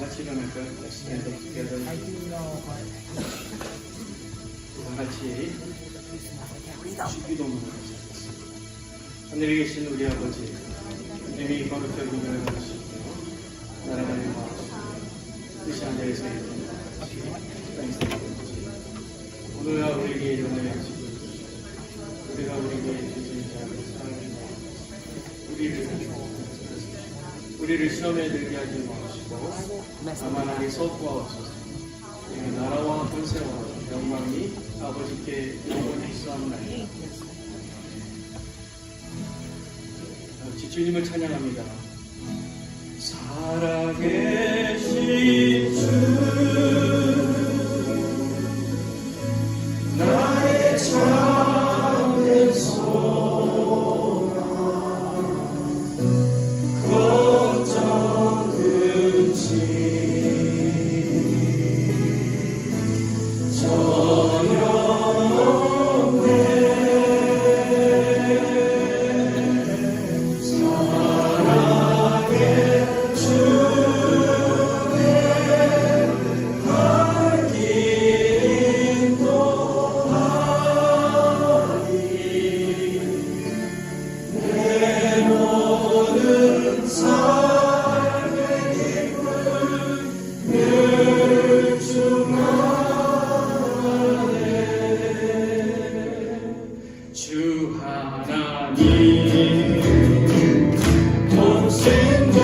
같이 일어날까요? Stand up together. 다 같이 기도문을 하겠습니다. 하늘에 계신 우리 아버지, 이름이 거룩하게 여겨주시고 나라가 영광하시고 뜻이 하늘에서 이루어진 땅에서 이루어지고 오늘날 우리에게 일어나게 하시고 우리가 우리에게 주신 자를 사랑하시고 우리를 시험에 들게 하지 마시고 다만 안에서 구하옵소서. 이 나라와 권세와 영광이 아버지께 영원히 있사옵나이다. 주님을 찬양합니다. 살아계신 주 나의 참된 소망 걱정 근심 전혀 없네. 사랑의 주의 갈 길 인도하리. 내 모든 삶의 기쁨 늘 충만하네. 주 하나님 동생자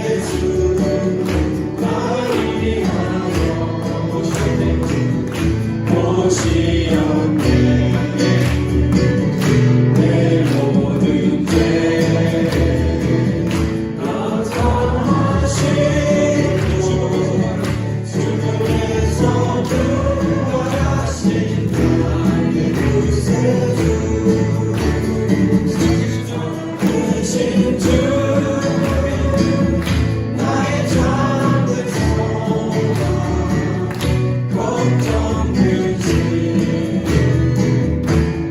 예수 나를 위하여 오시었네. 내 모든 죄 다 사하시고 주님께서 구원하신 나의 구세주 크신 주 나의 참된 소망 걱정 근심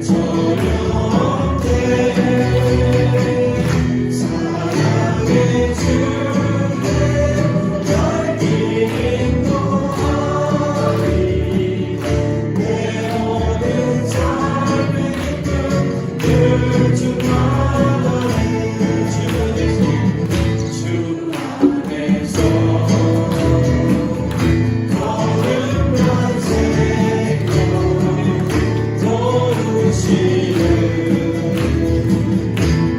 전혀 없네. 사랑의 주의 갈 길 인도하리. 내 모든 삶의 기쁨 늘 충만하네. 주 안에서 거듭난 생명 도우시는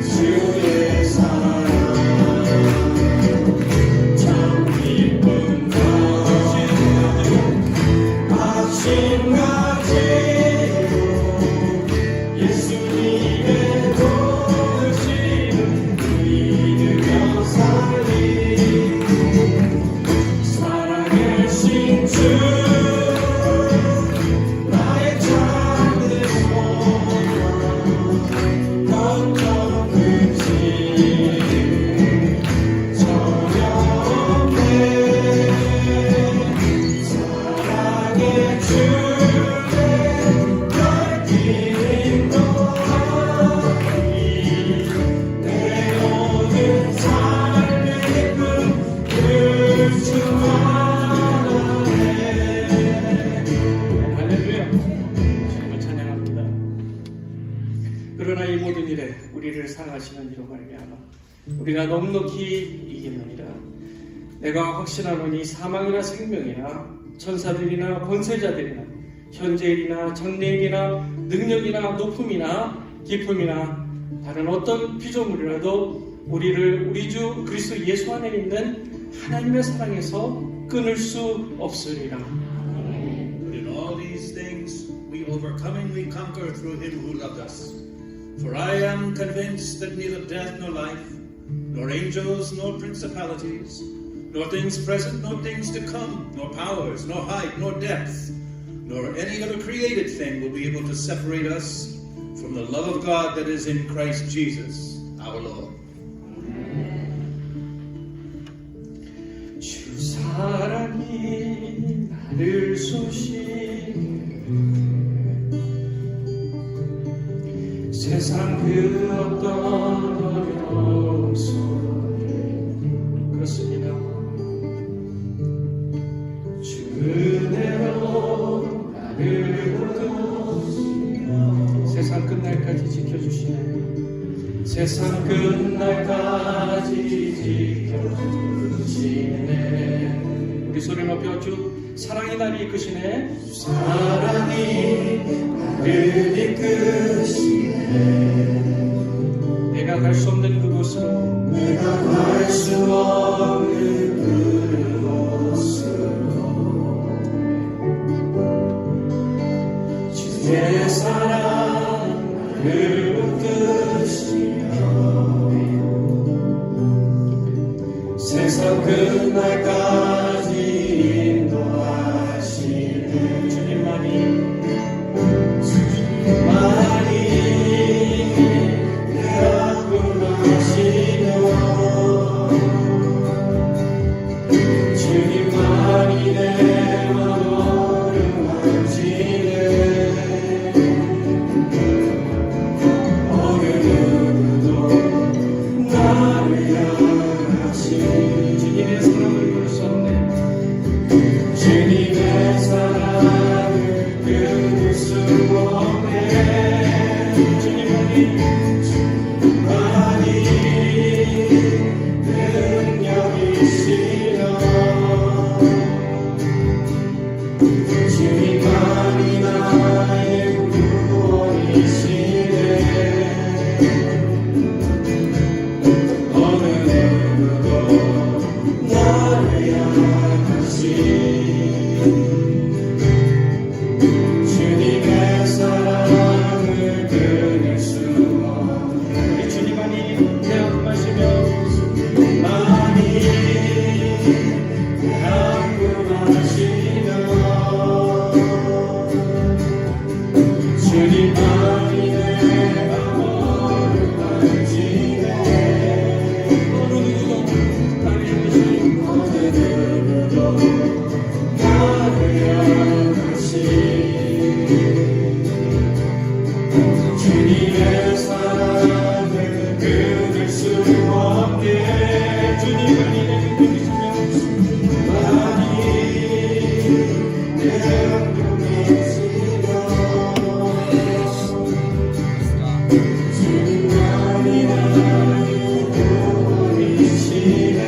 주의 사랑 참 기쁜 확신 가지고 예수님의 도우심을 믿으며 살리. 살아계신 주 나의 참된 소망 걱정 근심 전혀 없네. 사랑의 주의 갈 길 인도하리. 내 모든 삶의 기쁨 늘 충만하네. 할렐루야. 주님을 찬양합니다. 그러나 이 모든 일에 우리를 사랑하시는 이로 말미암아 우리가 넉넉히 이기느니라. 내가 확신하노니 사망이나 생명이나 천사들이나 권세자들이나 현재일이나 장래일이나 능력이나 높음이나 깊음이나 다른 어떤 피조물이라도 우리를 우리 주 그리스도 예수 안에 있는 하나님의 사랑에서 끊을 수 없으리라. But in all these things we overcomingly conquer through him who loved us. For I am convinced that neither death nor life, nor angels nor principalities, nor things present nor things to come, nor powers, nor height, nor depth, nor any other created thing will be able to separate us from the love of God that is in Christ Jesus, our Lord. 주 사랑이 나를 쏘시네. 세상 그 어떤 어려움 속에 그렇습니다. 세상 끝날까지 지켜주시네. 세상 끝날까지 지켜주시네. 우리 소리 높여 주 사랑이 나를 이끄시네. 사랑이 나를 이끄시네. 내가 갈 수 없는 그곳은 내가 갈 수 없는 그곳으로 주의 사랑 나를 이끄시며 세상 끝날까지 인도하시네. 주님만이 주님만이 내 마음을 만지네. 어느 누구도 나를 향하시. 주님의 사랑을 끊을 수 없네. 주님의 사랑을 끊을 수 없네. 주님만이 능력이시여. 주님만이 나의 구원이시네. 어느 누구도 나를 향하시. 주님의 사랑을 끊을 수 없네. 우리 주님만이 내 안마시며 많이 안고하시며 주님만이 내 마음을 만지네. 어느 누구도 나를 향하시. 어느 누구도 나를 향하시. 주님의 사랑을 끊을 수 없네. 주님만이 내 능력이시며 많이 내 능력이시며 주님만이 나의 구원이시네.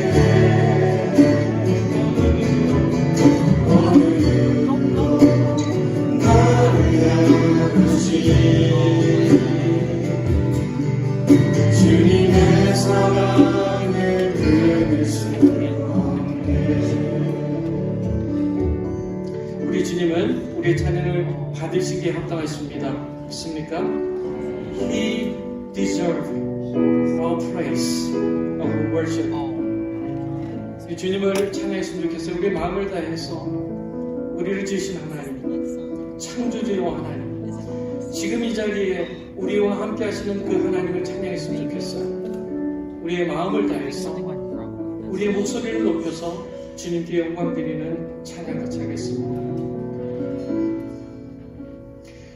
어느 누구도 나를 향하시. 주님의 사랑을 끊을 수 없네. 우리 주님은 우리의 찬양을 받으시기에 합당하십니다. 믿습니까? He deserves our praise, our worship. 이 주님을 찬양했으면 좋겠어요. 우리 마음을 다해서 우리를 지으신 하나님, 창조주의 하나님, 지금 이 자리에 우리와 함께 하시는 그 하나님을 찬양했으면 좋겠어요. 우리의 마음을 다해서 우리의 목소리를 높여서 주님께 영광 드리는 찬양 같이 하겠습니다.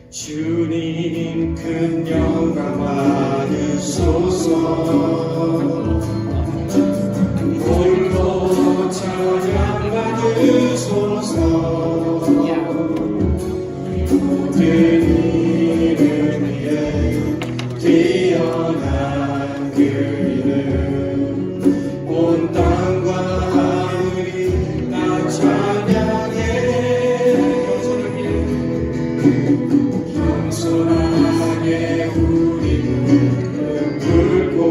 주님 큰 영광 받으소서. 홀로 찬양 받으소서. 모든 이름 위에 뛰어난 그 이름 온 땅과 하늘이 다 찬양해. 겸손하게 우리 무릎 꿇고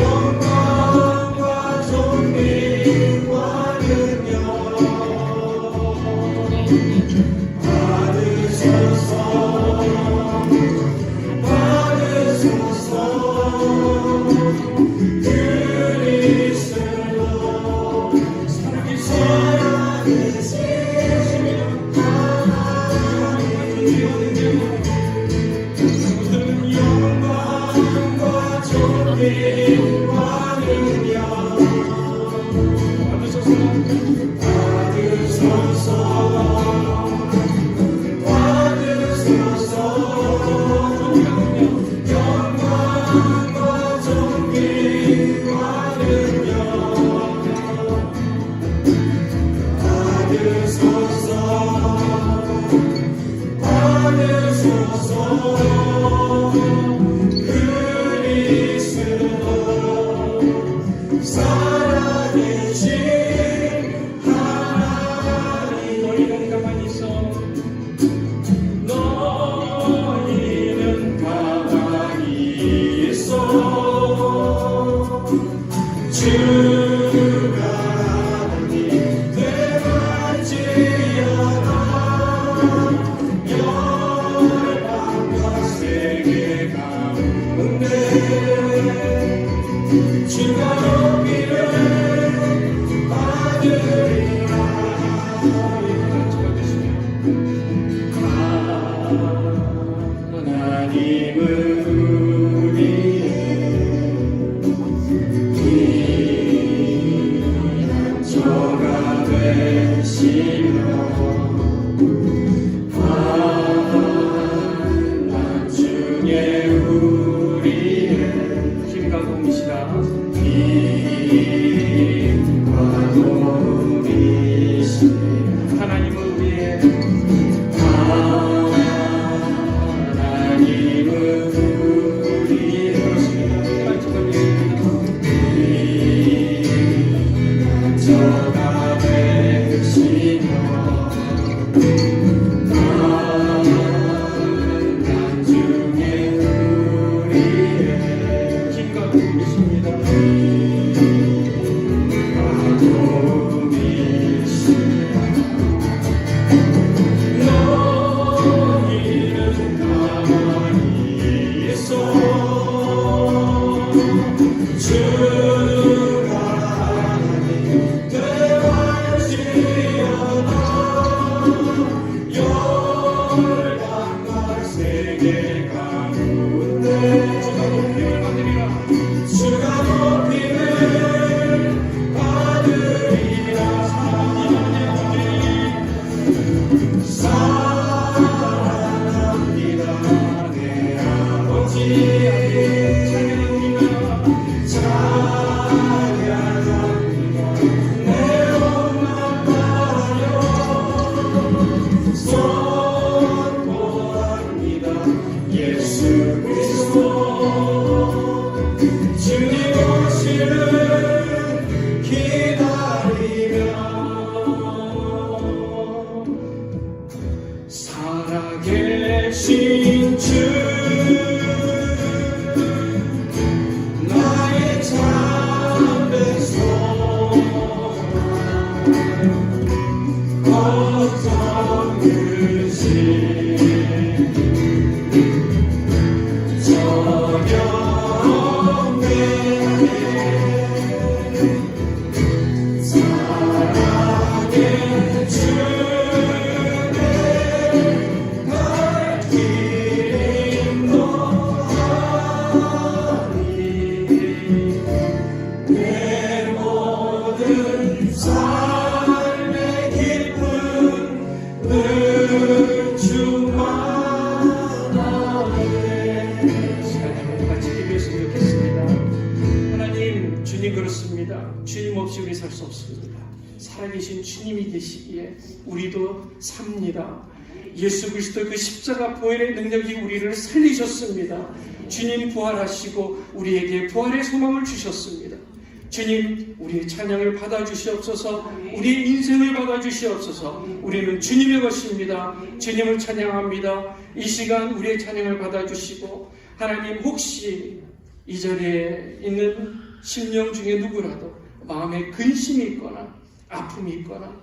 영광과 존귀와는요 받으소서 받으소서 그리스도 살아계신 영광과 존귀와는요 받으소서 받으소서 영광과 존귀와는요 받으소서 받으소서 그리스도 살아계신 하나님 너희는 가만히 있어 너희는 가만히 있어 주가 하나님 되갈지어다 열방과 세계 가운데 주가 높이를 받으리라 하나님은 우리의 귀한 저가 되시며 한나중에 우리의 힘과 도움이시라 힘과 도움이시라 하나님은 우리의 저가 되시며 나중에 우리의 힘과 도움이십니다. 너희는 가만히 있어 주가 하나님 되갈지어다 열방과 세계 가운데 주가 높임을 받으리라 주가 높임을 받으리라 사랑합니다 내 아버지 예수 그리스도 주님 오시를 기다리며 살아계신 주 나의 참된 소망 어떤 그시 삶의 기쁨 늘 충만하네 시간에 같이 기도했으면 좋겠습니다. 하나님 주님 그렇습니다. 주님 없이 우리 살 수 없습니다. 살아계신 주님이 계시기에 우리도 삽니다. 예수 그리스도 그 십자가 보혈의 능력이 우리를 살리셨습니다. 주님 부활하시고 우리에게 부활의 소망을 주셨습니다. 주님, 우리의 찬양을 받아주시옵소서. 우리의 인생을 받아주시옵소서. 우리는 주님의 것입니다. 주님을 찬양합니다. 이 시간 우리의 찬양을 받아주시고, 하나님, 혹시 이 자리에 있는 심령 중에 누구라도 마음에 근심이 있거나 아픔이 있거나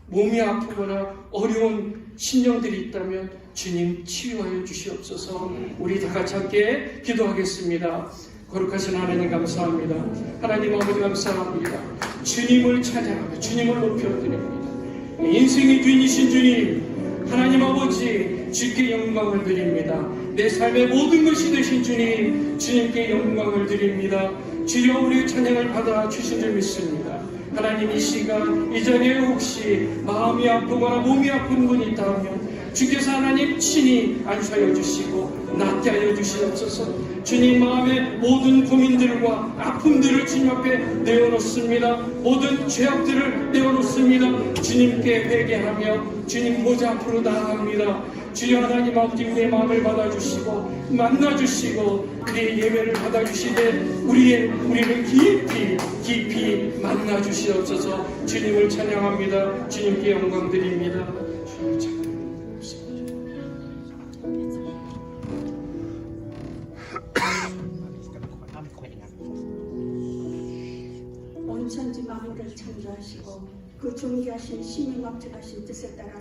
몸이 아프거나 어려운 심령들이 있다면 주님 치유하여 주시옵소서. 우리 다 같이 함께 기도하겠습니다. 거룩하신 하나님 감사합니다. 하나님 아버지 감사합니다. 주님을 찬양하며 주님을 높여드립니다. 인생의 주인이신 주님, 하나님 아버지 주께 영광을 드립니다. 내 삶의 모든 것이 되신 주님, 주님께 영광을 드립니다. 주여 우리의 찬양을 받아 주신 줄 믿습니다. 하나님, 이 시간 이 자리에 혹시 마음이 아프거나 몸이 아픈 분이 있다면 주께서 하나님 친히 안수하여 주시고 낫게 하여 주시옵소서. 주님, 마음의 모든 고민들과 아픔들을 주님 앞에 내어놓습니다. 모든 죄악들을 내어놓습니다. 주님께 회개하며 주님 보좌 앞으로 나아갑니다. 주여 하나님 아버지, 우리의 마음을 받아주시고 만나주시고 우리의 예배를 받아주시되 우리를 깊이 만나주시옵소서. 주님을 찬양합니다. 주님께 영광 드립니다. 온 천지 만물을 창조하시고 그 존귀하신 신이 막직하신 뜻에 따라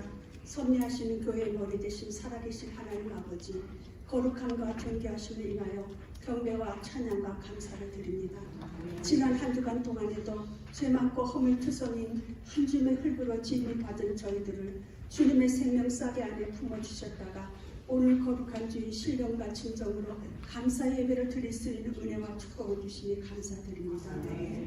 섭리하시는 교회의 머리 되신 살아계신 하나님 아버지, 거룩함과 존귀하심을 인하여 경배와 찬양과 감사를 드립니다. 지난 한 주간 동안에도 죄 많고 허물투성인 한 줌의 흙으로 지음을 받은 저희들을 주님의 생명싸개 안에 품어주셨다가 오늘 거룩한 주의 신령과 진정으로 감사 예배를 드릴 수 있는 은혜와 축복을 주시니 감사드립니다.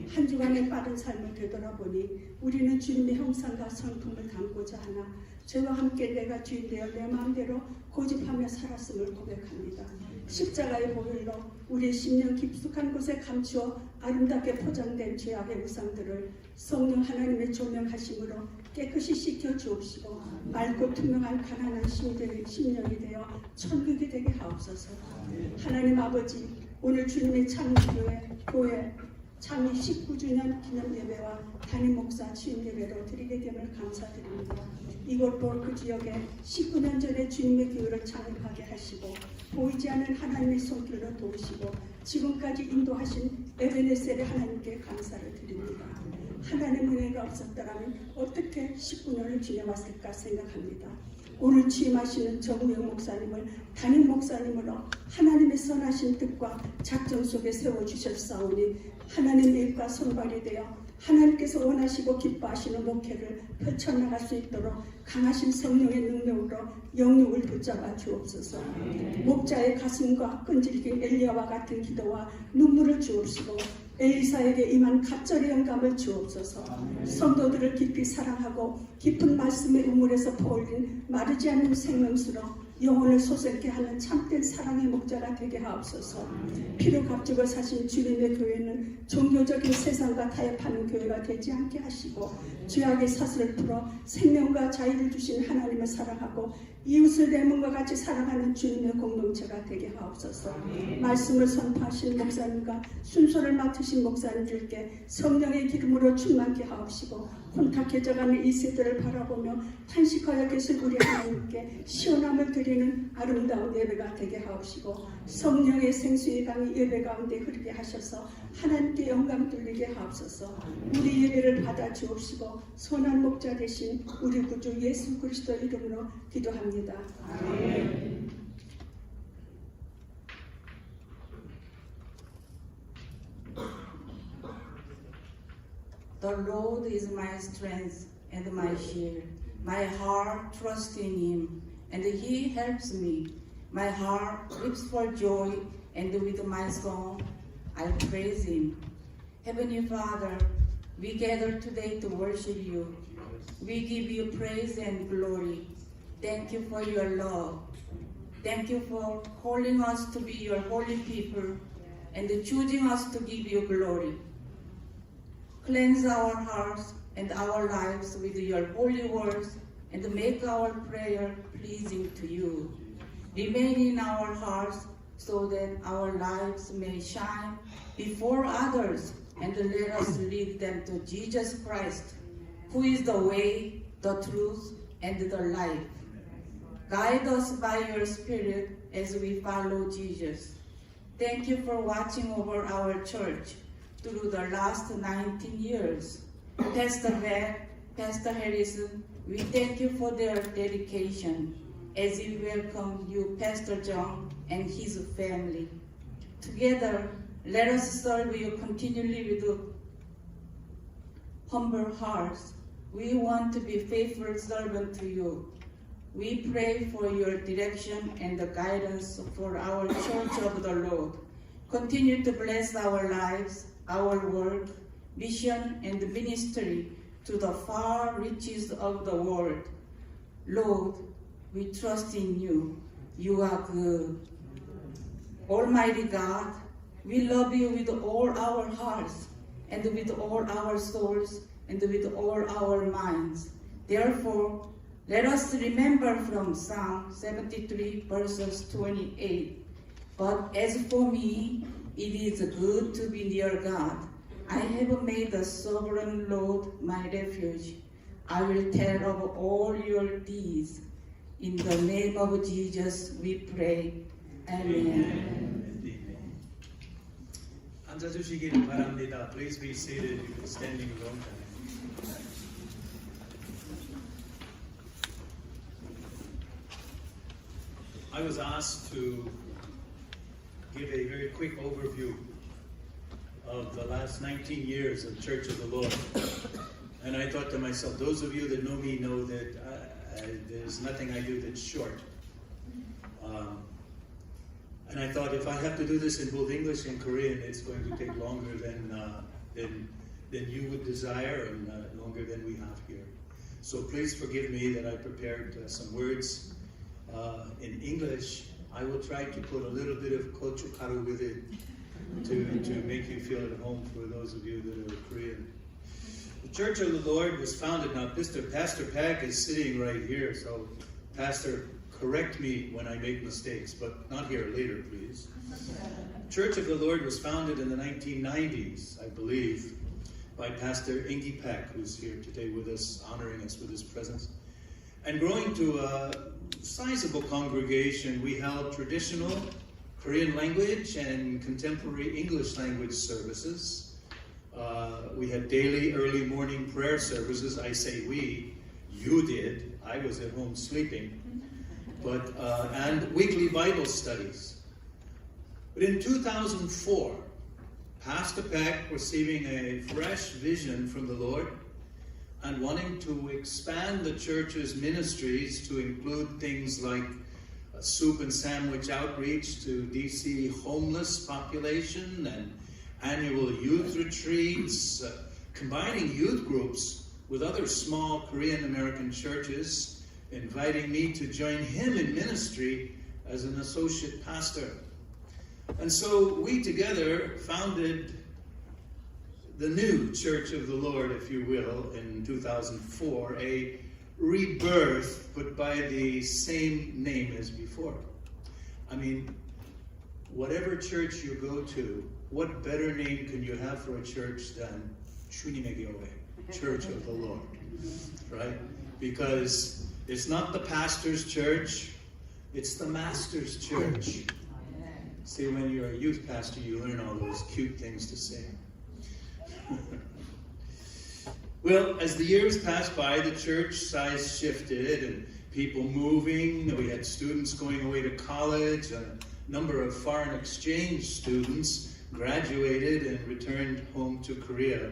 한 주간의 빠른 삶을 되돌아보니 우리는 주님의 형상과 성품을 담고자 하나 죄와 함께 내가 주인되어 내 마음대로 고집하며 살았음을 고백합니다. 십자가의 보혈로 우리의 심령 깊숙한 곳에 감추어 아름답게 포장된 죄악의 우상들을 성령 하나님의 조명하심으로 깨끗이 씻겨 주옵시고 맑고 투명한 가난한 심령이 되어 천국이 되게 하옵소서. 하나님 아버지, 오늘 주님의 창립교회 창립 19주년 기념 예배와 담임 목사 취임 예배로 드리게 됨을 감사드립니다. 이곳 볼크 지역에 19년 전에 주님의 교회를 창립하게 하시고 보이지 않는 하나님의 손길로 도우시고 지금까지 인도하신 에베네셀의 하나님께 감사를 드립니다. 하나님의 은혜가 없었더라면 어떻게 19년을 지내왔을까 생각합니다. 오늘 취임하시는 정우영 목사님을 담임 목사님으로 하나님의 선하신 뜻과 작정 속에 세워주셨사오니 하나님의 일과 손발이 되어 하나님께서 원하시고 기뻐하시는 목회를 펼쳐나갈 수 있도록 강하신 성령의 능력으로 영육을 붙잡아 주옵소서. 목자의 가슴과 끈질긴 엘리야와 같은 기도와 눈물을 주옵시고 엘리사에게 임한 갑절의 영감을 주옵소서. 성도들을 깊이 사랑하고 깊은 말씀의 우물에서 퍼올린 마르지 않는 생명수로 영혼을 솟게 하는 참된 사랑의 목자가 되게 하옵소서. 피로 값주고 사신 주님의 교회는 종교적인 세상과 타협하는 교회가 되지 않게 하시고 죄악의 사슬을 풀어 생명과 자유를 주신 하나님을 사랑하고 이웃을 내 몸과 같이 사랑하는 주님의 공동체가 되게 하옵소서. 말씀을 선포하신 목사님과 순서를 맡으신 목사님들께 성령의 기름으로 충만케 하옵시고 혼탁해져가는 이 세대를 바라보며 탄식하여 계신 우리 하나님께 시원함을 드리는 아름다운 예배가 되게 하옵시고 성령의 생수의 강이 예배 가운데 흐르게 하셔서 하나님께 영광 돌리게 하옵소서. 우리 예배를 받아 주옵시고 선한 목자 되신 우리 구주 예수 그리스도 이름으로 기도합니다. 아멘. The Lord is my strength and my shield. My heart trusts in Him, and He helps me. My heart leaps for joy, and with my song I'll praise Him. Heavenly Father, we gather today to worship You. We give You praise and glory. Thank You for Your love. Thank You for calling us to be Your holy people and choosing us to give You glory. Cleanse our hearts and our lives with Your holy words and make our prayer pleasing to You. Remain in our hearts so that our lives may shine before others and let us lead them to Jesus Christ, who is the way, the truth, and the life. Guide us by your Spirit as we follow Jesus. Thank you for watching over our church through the last 19 years. Pastor Beck, Pastor Harrison, we thank you for their dedication as we welcome you, Pastor John, and his family. Together, let us serve you continually with humble hearts. We want to be faithful servants to you. We pray for your direction and the guidance for our Church of the Lord. Continue to bless our lives, our work, mission, and ministry to the far reaches of the world. Lord, we trust in you. You are good. Almighty God, we love you with all our hearts, and with all our souls, and with all our minds. Therefore, let us remember from Psalm 73, verses 28. But as for me, it is good to be near God. I have made the sovereign Lord my refuge. I will tell of all your deeds. In the name of Jesus we pray. Amen. 앉아주시기를 바랍니다. Please be seated. You can standing alone. I was asked to give a very quick overview of the last 19 years of Church of the Lord. And I thought to myself, those of you that know me know that there's nothing I do that's short. And I thought if I have to do this in both English and Korean, it's going to take longer than you would desire and longer than we have here. So please forgive me that I prepared some words in English. I will try to put a little bit of gochugaru with it to make you feel at home for those of you that are Korean. The Church of the Lord was founded. Now, Pastor Pak is sitting right here, so Pastor, correct me when I make mistakes, but not here, later, please. Church of the Lord was founded in the 1990s, I believe, by Pastor Ingi Pak, who's here today with us, honoring us with his presence. And growing to a sizable congregation, we held traditional Korean language and contemporary English language services. We had daily early morning prayer services. I say we, you did. I was at home sleeping. And weekly Bible studies. But in 2004, Pastor Peck, receiving a fresh vision from the Lord and wanting to expand the church's ministries to include things like soup and sandwich outreach to DC homeless population and annual youth retreats, combining youth groups with other small Korean American churches, inviting me to join him in ministry as an associate pastor. And so we together founded the new Church of the Lord, if you will, in 2004, a rebirth, but by the same name as before. I mean, whatever church you go to, what better name can you have for a church than 주님의 교회, Church of the Lord, right? Because it's not the pastor's church, it's the master's church. See, when you're a youth pastor, you learn all those cute things to say. Well, as the years passed by, the church size shifted and people moving. We had students going away to college. A number of foreign exchange students graduated and returned home to Korea.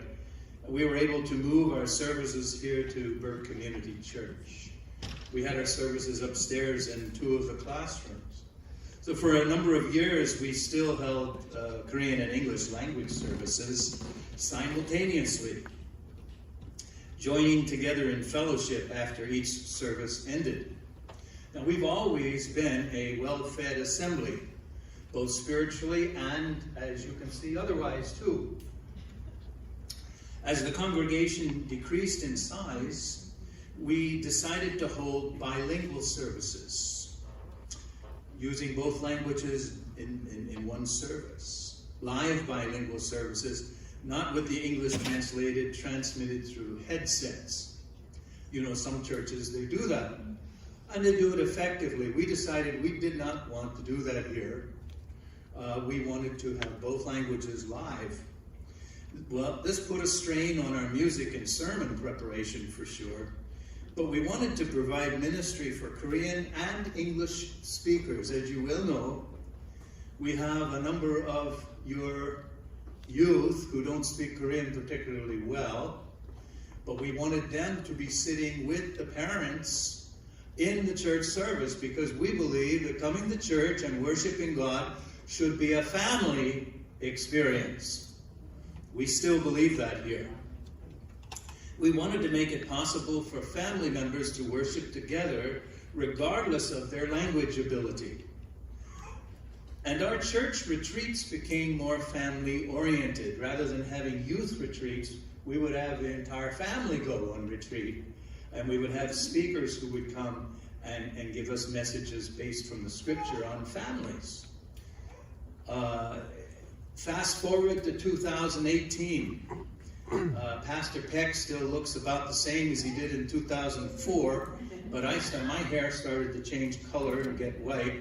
We were able to move our services here to Berg Community Church. We had our services upstairs in 2 of the classrooms. So for a number of years, we still held Korean and English language services simultaneously, joining together in fellowship after each service ended. Now, we've always been a well-fed assembly, both spiritually and, as you can see, otherwise too. As the congregation decreased in size, we decided to hold bilingual services, using both languages in one service. Live bilingual services, not with the English transmitted through headsets. You know, some churches, they do that. And they do it effectively. We decided we did not want to do that here. We wanted to have both languages live. Well, this put a strain on our music and sermon preparation for sure. But we wanted to provide ministry for Korean and English speakers. As you will know, we have a number of your youth who don't speak Korean particularly well, but we wanted them to be sitting with the parents in the church service, because we believe that coming to church and worshiping God should be a family experience. We still believe that here. We wanted to make it possible for family members to worship together regardless of their language ability. And our church retreats became more family-oriented. Rather than having youth retreats, we would have the entire family go on retreat. And we would have speakers who would come and give us messages based from the scripture on families. Fast forward to 2018. Pastor Peck still looks about the same as he did in 2004, but my hair started to change color and get white.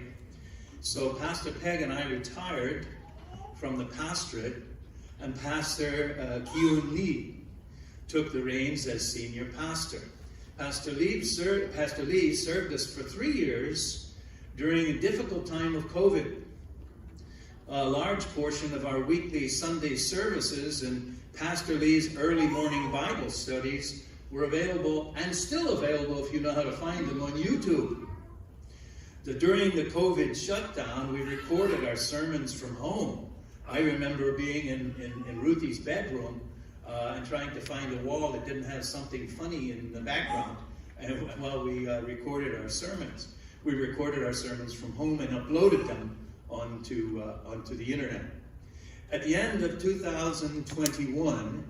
So Pastor Peg and I retired from the pastorate, and Pastor Kyun Lee took the reins as senior pastor. Pastor Lee served us for 3 years during a difficult time of COVID. A large portion of our weekly Sunday services and Pastor Lee's early morning Bible studies were available, and still available if you know how to find them, on YouTube. During the COVID shutdown, we recorded our sermons from home. I remember being in Ruthie's bedroom and trying to find a wall that didn't have something funny in the background, and while we recorded our sermons. We recorded our sermons from home and uploaded them onto the internet. At the end of 2021,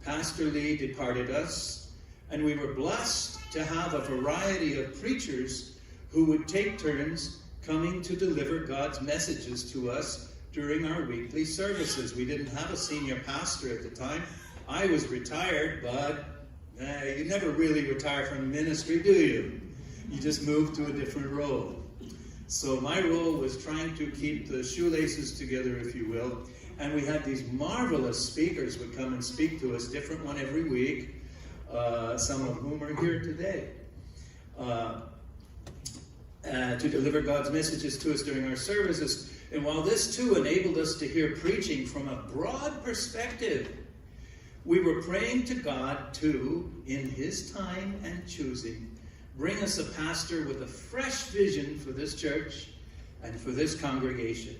Pastor Lee departed us, and we were blessed to have a variety of preachers who would take turns coming to deliver God's messages to us during our weekly services. We didn't have a senior pastor at the time. I was retired, but you never really retire from ministry, do you? You just move to a different role. So my role was trying to keep the shoelaces together, if you will. And we had these marvelous speakers would come and speak to us, different one every week, some of whom are here today, to deliver God's messages to us during our services. And while this too enabled us to hear preaching from a broad perspective, we were praying to God to, in His time and choosing, bring us a pastor with a fresh vision for this church and for this congregation.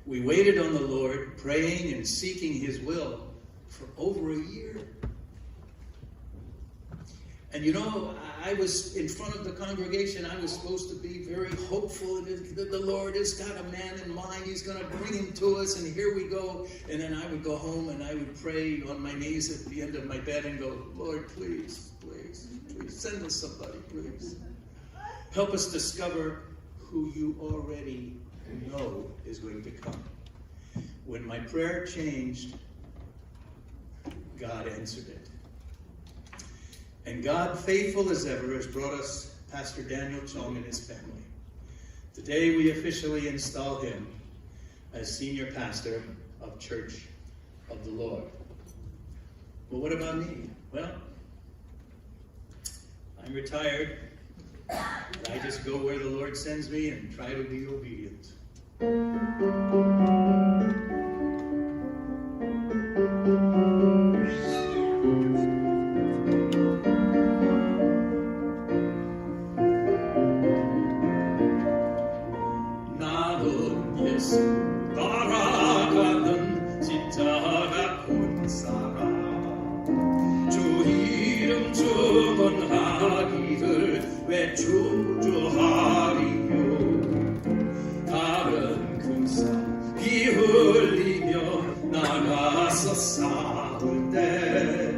We waited on the Lord, praying and seeking His will for over a year. And you know, I was in front of the congregation. I was supposed to be very hopeful that the Lord has got a man in mind. He's going to bring him to us, and here we go. And then I would go home and I would pray on my knees at the end of my bed and go, Lord, please, please, please, send us somebody, please. Help us discover who you already know is going to come. When my prayer changed, God answered it. And God, faithful as ever, has brought us Pastor Daniel Chong and his family. Today we officially install him as senior pastor of Church of the Lord. Well, what about me? Well, I'm retired. I just go where the Lord sends me and try to be obedient. 나는 예수 따라가는 십자가 군 사람, 주 이름 주문하기를 왜 주저하리요. 다른 군사 피 흘리며 나가서 싸울 때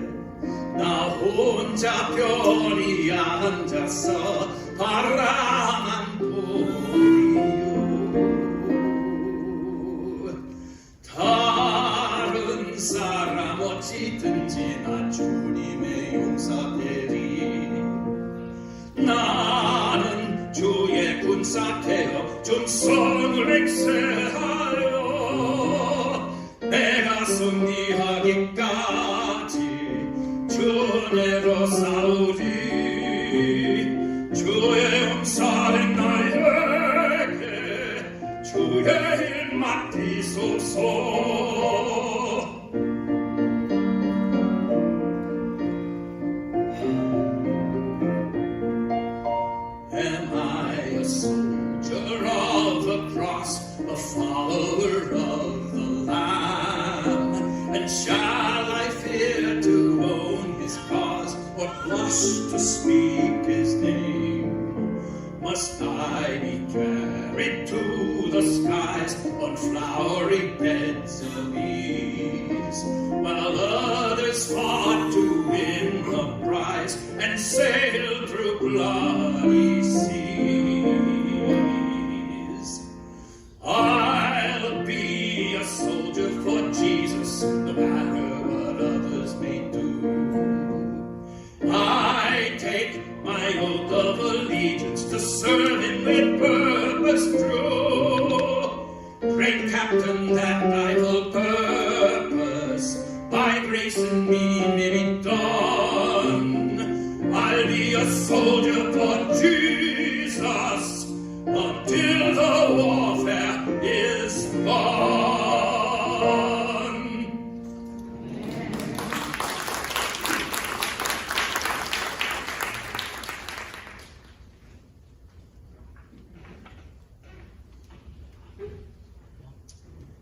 나 혼자 편히 앉아서 바라만 보리요. 다른 사람 맹세하여 내가 승리하기까지 주 은혜로 싸우리. 주의 용사는 나에게 주의 힘 맡기소서. Am I a soldier of the cross, a follower of the Lamb? And shall I fear to own his cause, or blush to speak his name? Must I be carried to the skies on flowery beds of ease, while others fought to win the prize and sailed through bloody seas? I'll be a soldier for Jesus, no matter what others may do. I take my oath of allegiance to serve him with purpose true. Great Captain, that rival purpose by grace in me may be done. I'll be a soldier for Jesus until the warfare is won.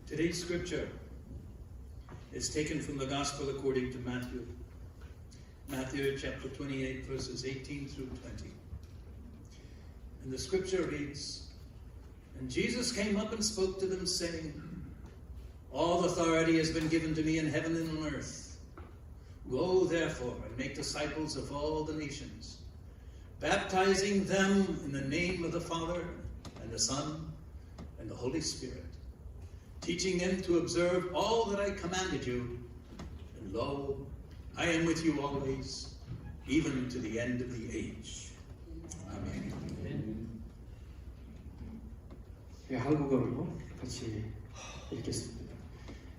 Today's scripture is taken from the Gospel according to Matthew. Matthew chapter 28, verses 18 through 20. And the scripture reads, And Jesus came up and spoke to them, saying, All authority has been given to me in heaven and on earth. Go, therefore, and make disciples of all the nations, baptizing them in the name of the Father, and the Son, and the Holy Spirit, teaching them to observe all that I commanded you. And lo, I am with you always, even to the end of the age. Amen. 예, 한국어로 같이 읽겠습니다.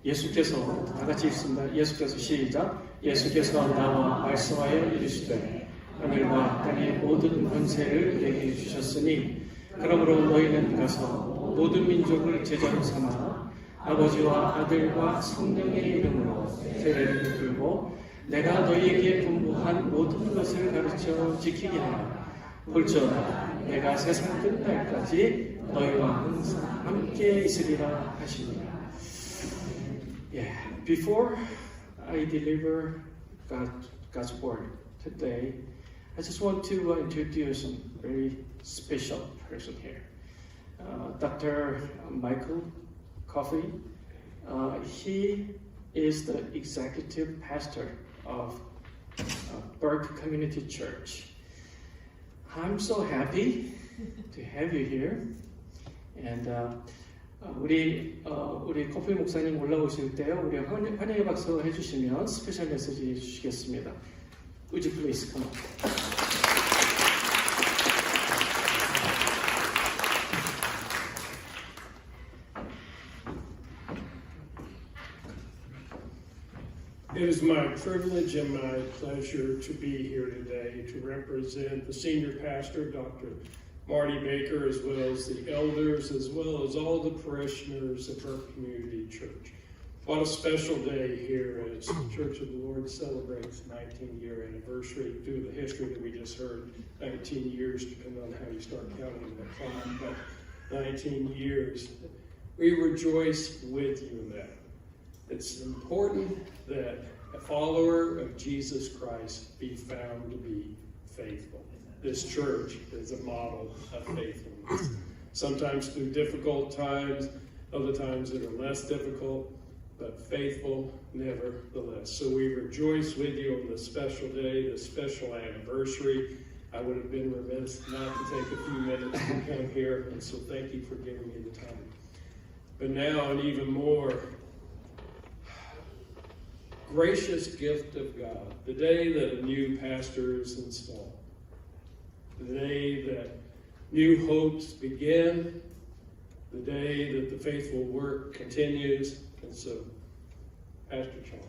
예수께서 다 같이 읽습니다. 예수께서 시작. 예수께서 나와 말씀하여 이르시되 하늘과 땅의 모든 권세를 내게 주셨으니 그러므로 너희는 가서 모든 민족을 제자로 삼아 아버지와 아들과 성령의 이름으로 세례를 베풀고 내가 너희에게 분부한 모든 것을 가르쳐 지키게 하라. 볼지어다 내가 세상 끝날까지 너희와 항상 함께 있으리라 하시니라. Yeah, before I deliver God's word today, I just want to introduce a very special person here. Dr. Michael Coffey. He is the executive pastor of Burke Community Church. I'm so happy to have you here. And 우리 커피 목사님 올라오실 때요, 우리 환영의 박수 해주시면 스페셜 메시지 해주시겠습니다. Would you please come on? It is my privilege and my pleasure to be here today to represent the senior pastor, Dr. Marty Baker, as well as the elders, as well as all the parishioners of our community church. What a special day here as Church of the Lord celebrates 19-year anniversary due to the history that we just heard. 19 years, depending on how you start counting that clock, but 19 years. We rejoice with you in that. It's important that a follower of Jesus Christ be found to be faithful. This church is a model of faithfulness. Sometimes through difficult times, other times that are less difficult, but faithful nevertheless. So we rejoice with you on this special day, this special anniversary. I would have been remiss not to take a few minutes to come here, and so thank you for giving me the time. But now, an even more gracious gift of God, the day that a new pastor is installed, the day that new hopes begin, the the day that the faithful work continues. And so, Pastor John,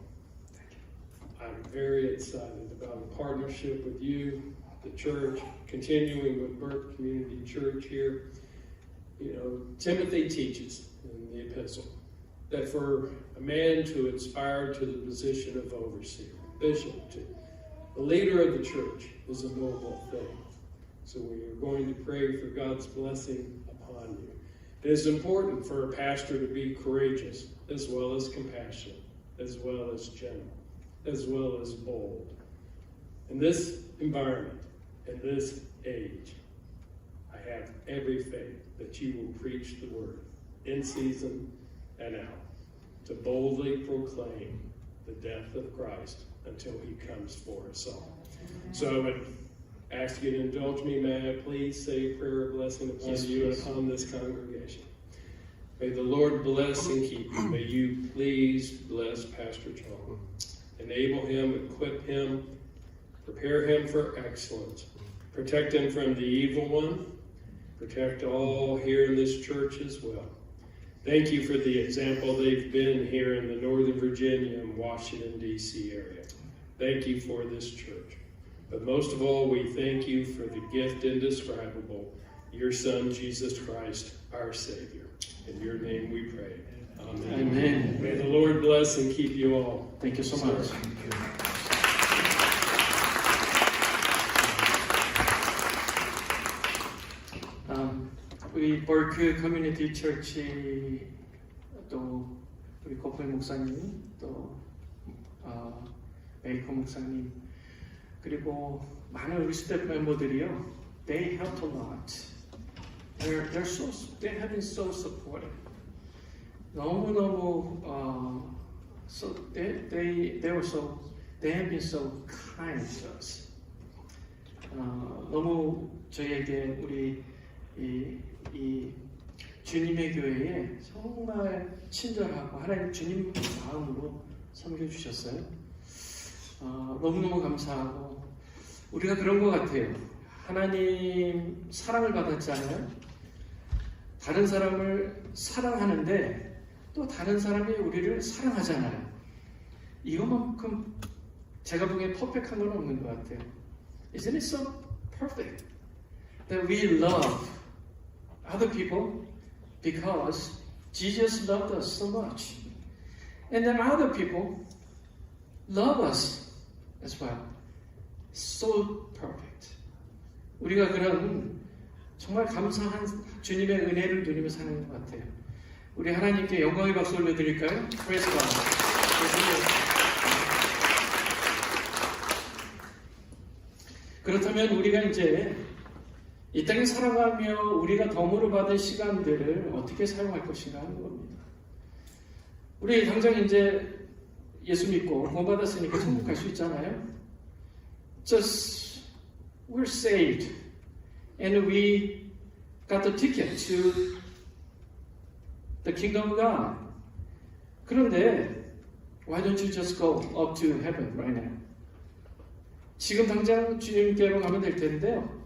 I'm very excited about a partnership with you, the church, continuing with Burke Community Church here. You know, Timothy teaches in the epistle that for a man to aspire to the position of overseer, bishop, to the leader of the church is a noble thing. So we are going to pray for God's blessing upon you. It is important for a pastor to be courageous, as well as compassionate, as well as gentle, as well as bold. In this environment, in this age, I have every faith that you will preach the word in season and out, to boldly proclaim the death of Christ until he comes for us all. So I would ask you to indulge me. May I please say a prayer of blessing upon you and upon this congregation. May the Lord bless and keep you. May you please bless Pastor John. Enable him, equip him, prepare him for excellence. Protect him from the evil one. Protect all here in this church as well. Thank you for the example they've been here in the Northern Virginia and Washington, D.C. area. Thank you for this church. But most of all, we thank you for the gift indescribable, your Son, Jesus Christ, our Savior. In your name we pray. Amen. Amen. May the Lord bless and keep you all. Thank you so much. 우리 버크 커뮤니티 처치 또 우리 고플 목사님 또 베이커 목사님 그리고 많은 우리 스텝 멤버들이요. They helped a lot. They have been so supportive. 너무 so they have been so kind to us. 너무 저희에게 우리 이 주님의 교회에 정말 친절하고 하나님 주님 마음으로 섬겨주셨어요. 너무너무 감사하고 우리가 그런 것 같아요. 하나님 사랑을 받았잖아요. 다른 사람을 사랑하는데 또 다른 사람이 우리를 사랑하잖아요. 이것만큼 제가 보기엔 퍼펙트한 건 없는 것 같아요. Isn't it so perfect that we love other people because Jesus loved us so much, and then other people love us as well. So perfect. 우리가 그런 정말 감사한 주님의 은혜를 누리며 사는 것 같아요. 우리 하나님께 영광의 박수 올려드릴까요? Praise God. 그렇다면 우리가 이제 이 땅에 살아가며 우리가 덤으로 받은 시간들을 어떻게 사용할 것인가 하는 겁니다. 우리 당장 이제 예수 믿고 구원 받았으니까 천국 갈 수 있잖아요. Just we're saved and we got the ticket to the kingdom of God. 그런데 why don't you just go up to heaven right now? 지금 당장 주님께로 가면 될 텐데요.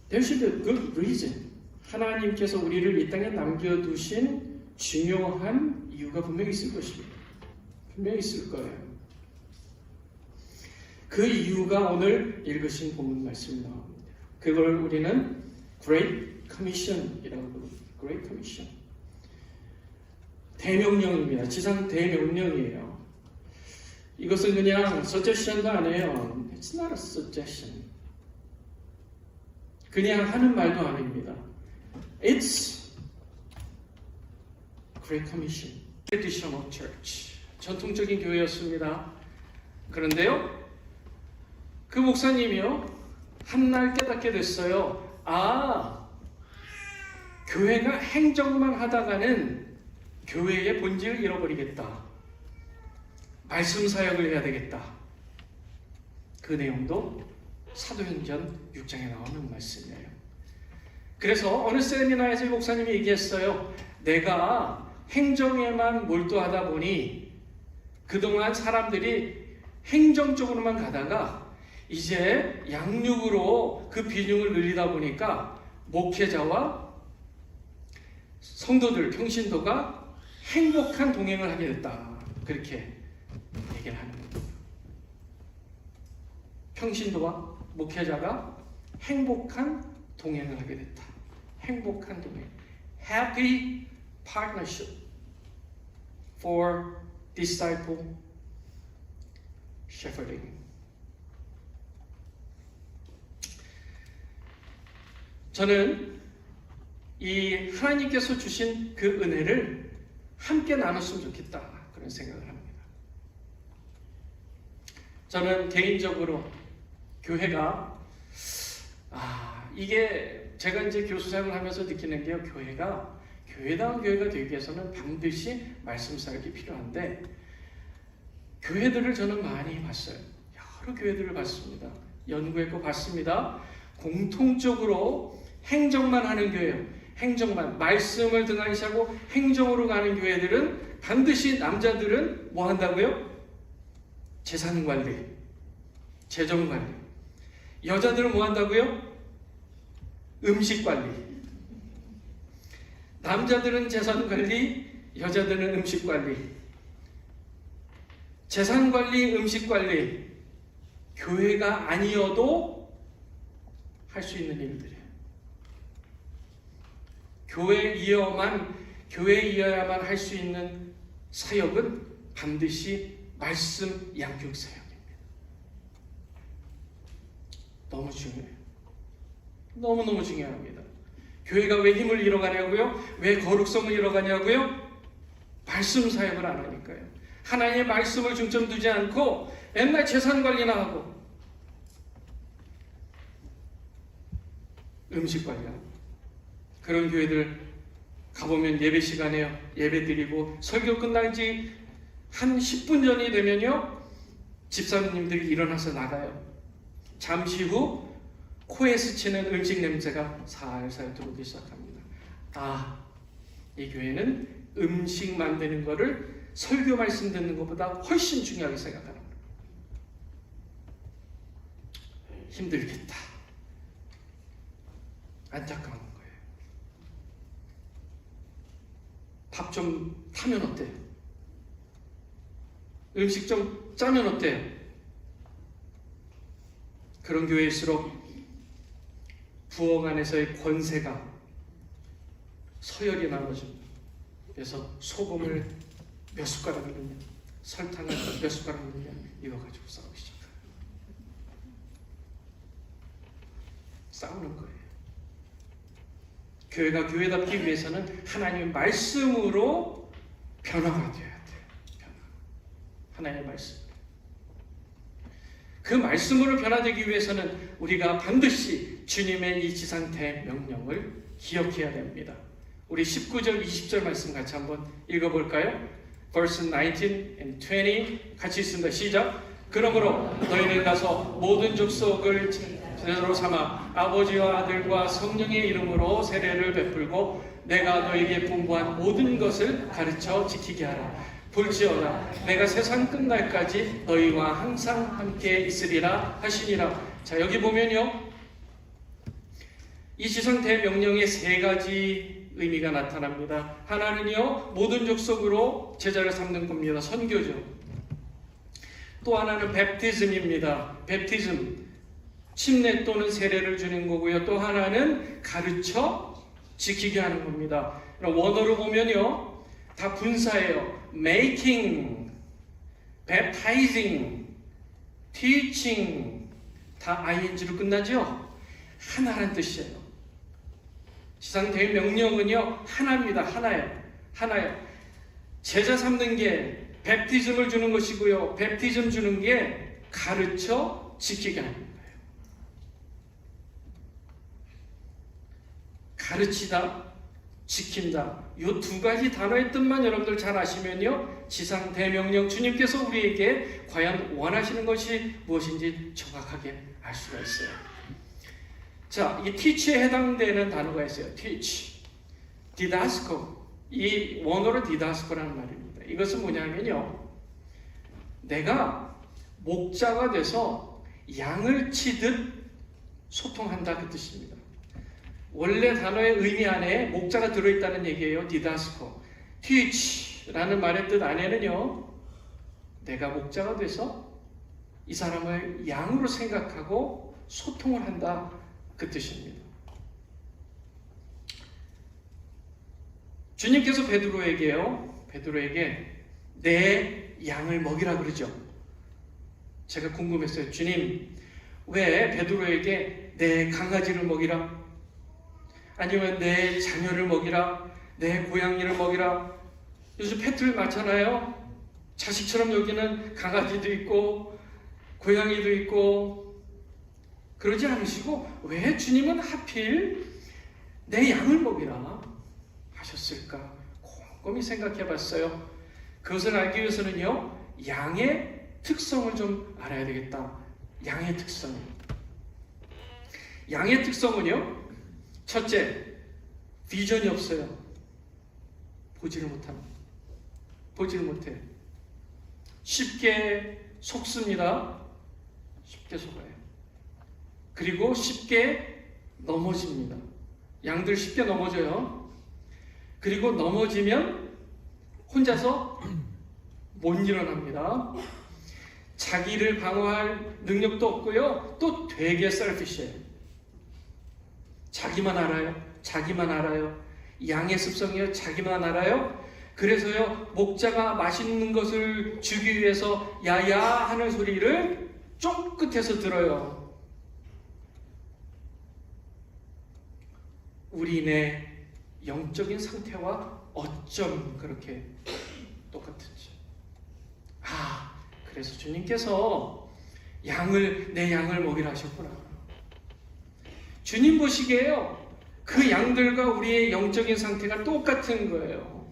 There should be a good reason. 하나님께서 우리를 이 땅에 남겨두신 중요한 이유가 분명히 있을 것입니다. 분명히 있을 거예요. 그 이유가 오늘 읽으신 본문 말씀이 나옵니다. 그걸 우리는 Great Commission이라고 부릅니다. Great Commission. 대명령입니다. 지상 대명령이에요. 이것은 그냥 suggestion도 아니에요. It's not a suggestion. 그냥 하는 말도 아닙니다. It's Great Commission. Traditional Church. 전통적인 교회였습니다. 그런데요, 그 목사님이요, 한날 깨닫게 됐어요. 교회가 행정만 하다가는 교회의 본질을 잃어버리겠다. 말씀 사역을 해야 되겠다. 그 내용도 사도행전 6장에 나오는 말씀이에요. 그래서 어느 세미나에서 목사님이 얘기했어요. 내가 행정에만 몰두하다 보니 그동안 사람들이 행정 쪽으로만 가다가 이제 양육으로 그 비중을 늘리다 보니까 목회자와 성도들, 평신도가 행복한 동행을 하게 됐다. 그렇게 얘기를 하는 거예요. 평신도와 목회자가 행복한 동행을 하게 됐다. 행복한 동행. Happy partnership for disciple shepherding. 저는 이 하나님께서 주신 그 은혜를 함께 나눴으면 좋겠다, 그런 생각을 합니다. 저는 개인적으로 교회가 이게 제가 이제 교수 생활을 하면서 느끼는 게요, 교회가 교회다운 교회가 되기 위해서는 반드시 말씀 사역이 필요한데, 교회들을 저는 많이 봤어요. 여러 교회들을 봤습니다. 연구했고 봤습니다. 공통적으로 행정만 하는 교회요. 행정만, 말씀을 등한시하고 행정으로 가는 교회들은 반드시 남자들은 뭐 한다고요? 재산 관리, 재정 관리. 여자들은 뭐 한다고요? 음식 관리. 남자들은 재산 관리, 여자들은 음식 관리. 재산 관리, 음식 관리. 교회가 아니어도 할 수 있는 일들이에요. 교회에 이어야만 할 수 있는 사역은 반드시 말씀 양육 사역입니다. 너무 중요해요. 너무너무 중요합니다. 교회가 왜 힘을 잃어가냐고요? 왜 거룩성을 잃어가냐고요? 말씀 사역을 안 하니까요. 하나님의 말씀을 중점 두지 않고 맨날 재산 관리나 하고 음식 관리하고, 그런 교회들 가보면 예배 시간에 예배 드리고 설교 끝난 지 한 10분 전이 되면요, 집사님들이 일어나서 나가요. 잠시 후 코에 스치는 음식 냄새가 살살 들어오기 시작합니다. 이 교회는 음식 만드는 거를 설교 말씀 듣는 것보다 훨씬 중요하게 생각하는 거예요. 힘들겠다. 안타까운 거예요. 밥 좀 타면 어때요? 음식 좀 짜면 어때요? 그런 교회일수록 부엌 안에서의 권세가 서열이 나눠집니다. 그래서 소금을 몇 숟가락을 넣냐, 설탕을 몇 숟가락을 넣냐, 이거 가지고 싸우기 시작해요. 싸우는 거예요. 교회가 교회답기 위해서는 하나님의 말씀으로 변화가 되어야 돼요. 하나님의 말씀. 그 말씀으로 변화되기 위해서는 우리가 반드시 주님의 이 지상대 명령을 기억해야 됩니다. 우리 19절, 20절 말씀 같이 한번 읽어볼까요? Verse 19 and 20 같이 있습니다. 시작. 그러므로 너희는 가서 모든 족속을 제자로 삼아 아버지와 아들과 성령의 이름으로 세례를 베풀고 내가 너희에게 분부한 모든 것을 가르쳐 지키게 하라. 볼지어다 내가 세상 끝날까지 너희와 항상 함께 있으리라 하시니라. 자, 여기 보면요, 이 지상 대명령의 세 가지 의미가 나타납니다. 하나는요, 모든 족속으로 제자를 삼는 겁니다. 선교죠. 또 하나는 베프티즘입니다. 베프티즘, 침례 또는 세례를 주는 거고요. 또 하나는 가르쳐 지키게 하는 겁니다. 원어로 보면요, 다 분사예요. making, baptizing, teaching, 다 ing로 끝나죠? 하나란 뜻이에요. 지상 대명령은요, 하나입니다. 하나예요. 제자 삼는 게 베프티즘을 주는 것이고요. 베프티즘 주는 게 가르쳐 지키게 하는 거예요. 가르치다, 지킨다. 이 두 가지 단어의 뜻만 여러분들 잘 아시면요, 지상 대명령, 주님께서 우리에게 과연 원하시는 것이 무엇인지 정확하게 알 수가 있어요. 자, 이 teach에 해당되는 단어가 있어요. teach, didasko. 이 원어로 didasko라는 말입니다. 이것은 뭐냐면요, 내가 목자가 돼서 양을 치듯 소통한다, 그 뜻입니다. 원래 단어의 의미 안에 목자가 들어있다는 얘기예요. 디다스코. teach라는 말의 뜻 안에는요, 내가 목자가 돼서 이 사람을 양으로 생각하고 소통을 한다, 그 뜻입니다. 주님께서 베드로에게 내 양을 먹이라 그러죠. 제가 궁금했어요. 주님, 왜 베드로에게 내 강아지를 먹이라? 아니면 내 자녀를 먹이라? 내 고양이를 먹이라? 요즘 패트를 많잖아요. 자식처럼 여기는 강아지도 있고 고양이도 있고. 그러지 않으시고 왜 주님은 하필 내 양을 먹이라 하셨을까? 곰곰이 생각해 봤어요. 그것을 알기 위해서는요, 양의 특성을 좀 알아야 되겠다. 양의 특성. 양의 특성은요, 첫째, 비전이 없어요. 보지를 못합니다. 보지를 못해요. 쉽게 속습니다. 쉽게 속아요. 그리고 쉽게 넘어집니다. 양들 쉽게 넘어져요. 그리고 넘어지면 혼자서 못 일어납니다. 자기를 방어할 능력도 없고요. 또 되게 셀피시해요. 자기만 알아요. 자기만 알아요. 양의 습성이요. 자기만 알아요. 그래서요, 목자가 맛있는 것을 주기 위해서 야야 하는 소리를 쫑긋해서 들어요. 우리네 영적인 상태와 어쩜 그렇게 똑같은지. 그래서 주님께서 내 양을 먹이라 하셨구나. 주님 보시기에요, 그 양들과 우리의 영적인 상태가 똑같은 거예요.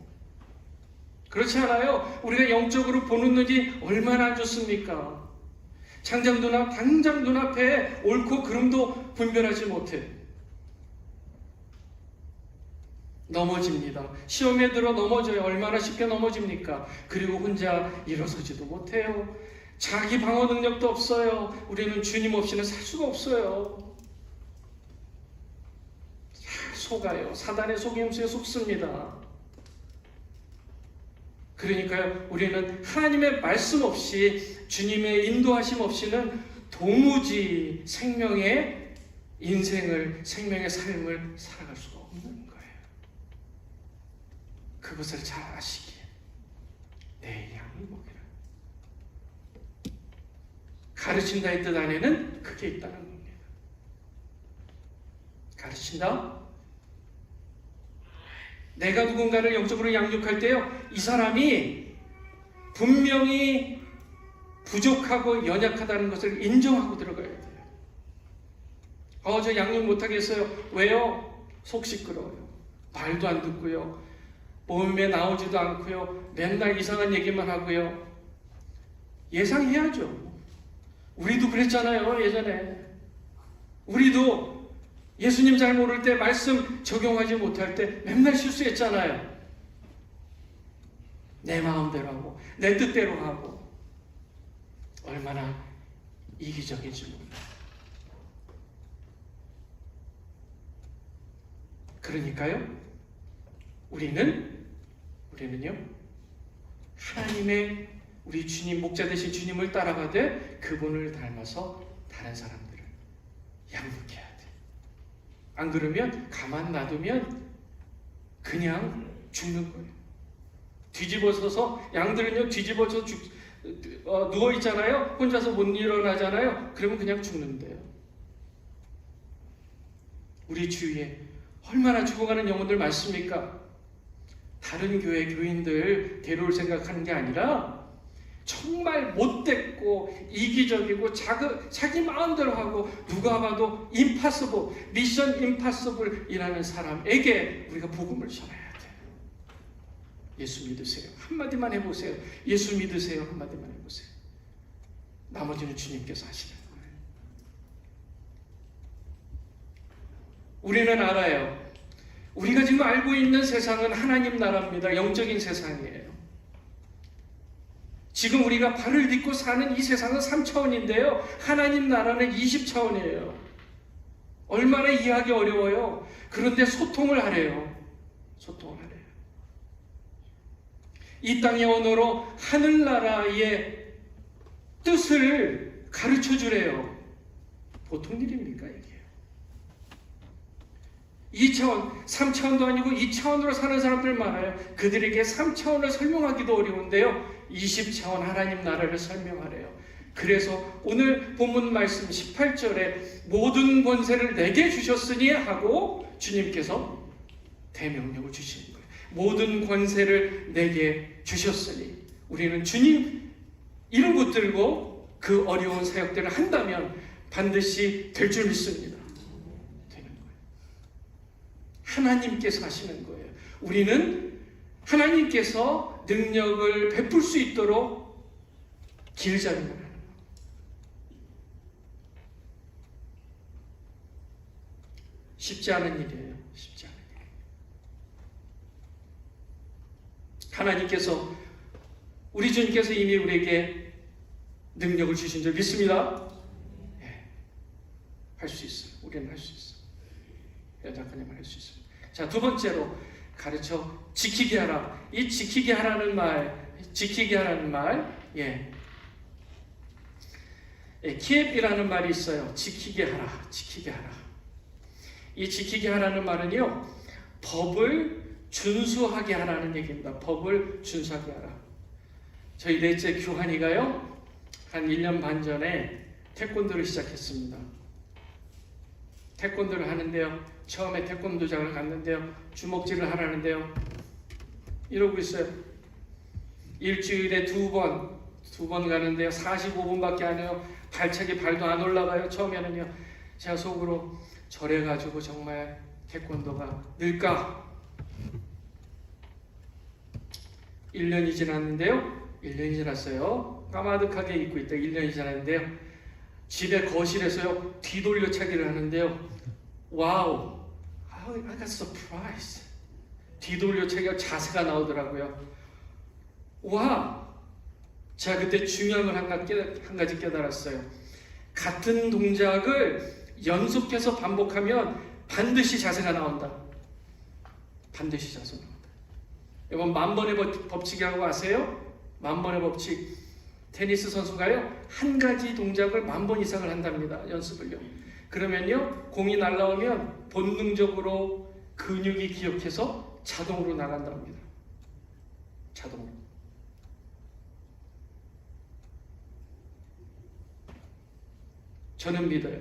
그렇지 않아요? 우리가 영적으로 보는 눈이 얼마나 안 좋습니까? 당장 눈앞에 옳고 그름도 분별하지 못해. 넘어집니다. 시험에 들어 넘어져요. 얼마나 쉽게 넘어집니까? 그리고 혼자 일어서지도 못해요. 자기 방어 능력도 없어요. 우리는 주님 없이는 살 수가 없어요. 속아요. 사단의 속임수에 속습니다. 그러니까요, 우리는 하나님의 말씀 없이, 주님의 인도하심 없이는 도무지 생명의 삶을 살아갈 수가 없는 거예요. 그것을 잘 아시기에 내 양을 먹이라. 가르친다의 뜻 안에는 그게 있다는 겁니다. 가르친다? 내가 누군가를 영적으로 양육할 때요, 이 사람이 분명히 부족하고 연약하다는 것을 인정하고 들어가야 돼요. 저 양육 못하겠어요. 왜요? 속 시끄러워요. 말도 안 듣고요. 몸에 나오지도 않고요. 맨날 이상한 얘기만 하고요. 예상해야죠. 우리도 그랬잖아요, 예전에. 우리도 예수님 잘 모를 때, 말씀 적용하지 못할 때 맨날 실수했잖아요. 내 마음대로 하고 내 뜻대로 하고. 얼마나 이기적인지 몰라요. 그러니까요, 우리는요, 하나님의, 우리 주님, 목자 되신 주님을 따라가되 그분을 닮아서 다른 사람들을 양육해야 돼. 안 그러면, 가만 놔두면 그냥 죽는 거예요. 뒤집어서서, 양들은요, 뒤집어서 누워있잖아요. 혼자서 못 일어나잖아요. 그러면 그냥 죽는데요. 우리 주위에 얼마나 죽어가는 영혼들 많습니까? 다른 교회 교인들 데려올 생각하는 게 아니라 정말 못됐고 이기적이고 자기 마음대로 하고 누가 봐도 임파서블, 미션 임파서블이라는 사람에게 우리가 복음을 전해야 돼요. 예수 믿으세요. 한마디만 해보세요. 예수 믿으세요. 한마디만 해보세요. 나머지는 주님께서 하시는 거예요. 우리는 알아요. 우리가 지금 알고 있는 세상은 하나님 나라입니다. 영적인 세상이에요. 지금 우리가 발을 딛고 사는 이 세상은 3차원인데요. 하나님 나라는 20차원이에요. 얼마나 이해하기 어려워요. 그런데 소통을 하래요. 소통을 하래요. 이 땅의 언어로 하늘나라의 뜻을 가르쳐 주래요. 보통 일입니까 이게? 2차원, 3차원도 아니고 2차원으로 사는 사람들 많아요. 그들에게 3차원을 설명하기도 어려운데요. 20차원 하나님 나라를 설명하래요. 그래서 오늘 본문 말씀 18절에 모든 권세를 내게 주셨으니 하고 주님께서 대명령을 주시는 거예요. 모든 권세를 내게 주셨으니 우리는 주님 이름 붙들고 그 어려운 사역들을 한다면 반드시 될 줄 믿습니다. 되는 거예요. 하나님께서 하시는 거예요. 우리는 하나님께서 능력을 베풀 수 있도록 길자는 거예요. 쉽지 않은 일이에요. 쉽지 않은 일. 하나님께서 우리 주님께서 이미 우리에게 능력을 주신 줄 믿습니다. 네. 할 수 있어요. 우리는 할 수 있어요. 연약하냐면 할 수 있습니다. 자, 두 번째로 가르쳐 지키게 하라. 이 지키게 하라는 말, 키앱이라는 말이 있어요. 지키게 하라, 지키게 하라. 이 지키게 하라는 말은요, 법을 준수하게 하라는 얘기입니다. 법을 준수하게 하라. 저희 넷째 교환이가요, 한 1년 반 전에 태권도를 시작했습니다. 태권도를 하는데요, 처음에 태권도장을 갔는데요, 주먹질을 하라는데요, 이러고 있어요. 일주일에 두 번 가는데요, 45분밖에 안 해요. 발차기 발도 안 올라가요. 처음에는요, 제가 속으로 저래가지고 정말 태권도가 늘까? 1년이 지났는데요. 1년이 지났어요. 까마득하게 입고 있다. 1년이 지났는데요. 집에 거실에서요. 뒤돌려차기를 하는데요. 와우! I got surprised. 뒤돌려차기가 자세가 나오더라고요. 와! 제가 그때 중요한 걸 한 가지 깨달았어요. 같은 동작을 연속해서 반복하면 반드시 자세가 나온다. 반드시 자세가 나온다. 여러분, 만번의 법칙이라고 아세요? 만번의 법칙. 테니스 선수가요, 한 가지 동작을 10,000번 이상을 한답니다. 연습을요. 그러면요, 공이 날아오면 본능적으로 근육이 기억해서 자동으로 나간답니다. 자동으로. 저는 믿어요.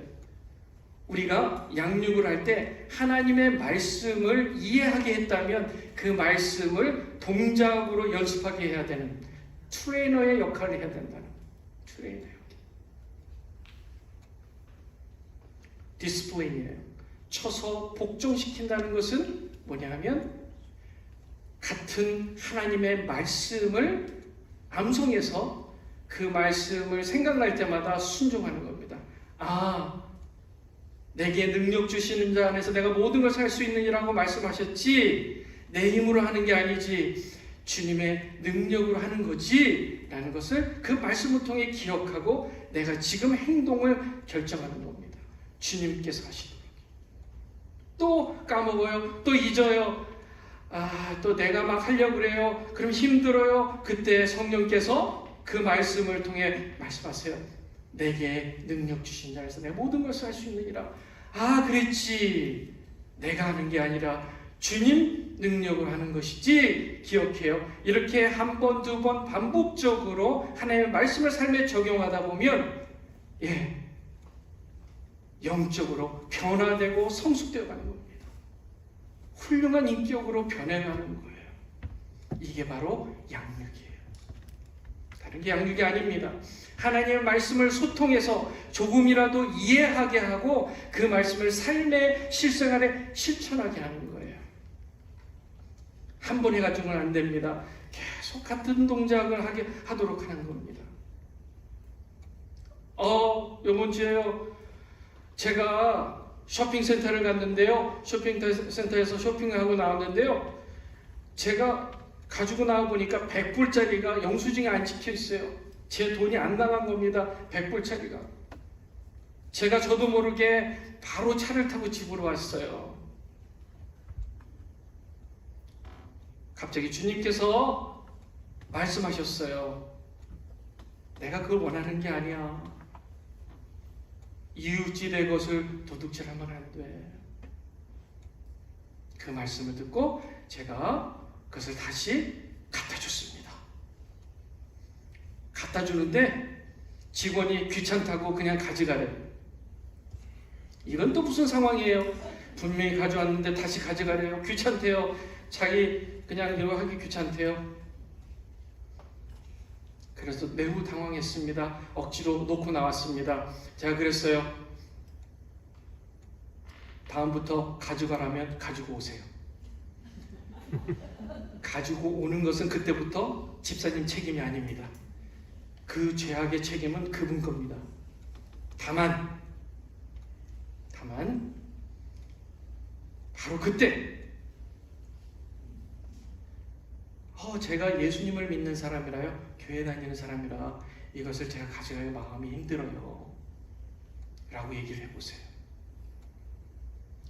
우리가 양육을 할 때 하나님의 말씀을 이해하게 했다면 그 말씀을 동작으로 연습하게 해야 되는 트레이너의 역할을 해야 된다는 트레이너의 역할. 디스플레인이에요. 쳐서 복종시킨다는 것은 뭐냐 하면 같은 하나님의 말씀을 암송해서 그 말씀을 생각날 때마다 순종하는 겁니다. 아, 내게 능력 주시는 자 안에서 내가 모든 걸 살 수 있느니라고 말씀하셨지, 내 힘으로 하는 게 아니지 주님의 능력으로 하는 거지 라는 것을 그 말씀을 통해 기억하고 내가 지금 행동을 결정하는 겁니다. 주님께서 하시도록. 또 까먹어요. 또 잊어요. 또 내가 막 하려고 그래요. 그럼 힘들어요. 그때 성령께서 그 말씀을 통해 말씀하세요. 내게 능력 주신 자에서 내가 모든 것을 할 수 있느니라. 그랬지. 내가 하는 게 아니라 주님 능력을 하는 것이지. 기억해요. 이렇게 한 번, 두 번 반복적으로 하나님의 말씀을 삶에 적용하다 보면 영적으로 변화되고 성숙되어 가는 겁니다. 훌륭한 인격으로 변해가는 거예요. 이게 바로 양육이에요. 다른 게 양육이 아닙니다. 하나님의 말씀을 소통해서 조금이라도 이해하게 하고 그 말씀을 삶의 실생활에 실천하게 하는 거예요. 한 번 해가지고는 안 됩니다. 계속 같은 동작을 하도록 하는 겁니다. 이번 주에요, 제가 쇼핑센터를 갔는데요, 쇼핑센터에서 쇼핑을 하고 나왔는데요, 제가 가지고 나와보니까 100불짜리가 영수증에 안 찍혀 있어요. 제 돈이 안 나간 겁니다. 100불짜리가. 제가 저도 모르게 바로 차를 타고 집으로 왔어요. 갑자기 주님께서 말씀하셨어요. 내가 그걸 원하는 게 아니야. 이웃집의 것을 도둑질하면 안 돼. 그 말씀을 듣고 제가 그것을 다시 갖다 줬습니다. 갖다 주는데 직원이 귀찮다고 그냥 가져가래요. 이건 또 무슨 상황이에요? 분명히 가져왔는데 다시 가져가래요. 귀찮대요. 자기 그냥 이거 하기 귀찮대요. 그래서 매우 당황했습니다. 억지로 놓고 나왔습니다. 제가 그랬어요. 다음부터 가져가라면 가지고 오세요. 가지고 오는 것은 그때부터 집사님 책임이 아닙니다. 그 죄악의 책임은 그분 겁니다. 다만 바로 그때 제가 예수님을 믿는 사람이라요, 교회 다니는 사람이라 이것을 제가 가져가기 마음이 힘들어요 라고 얘기를 해보세요.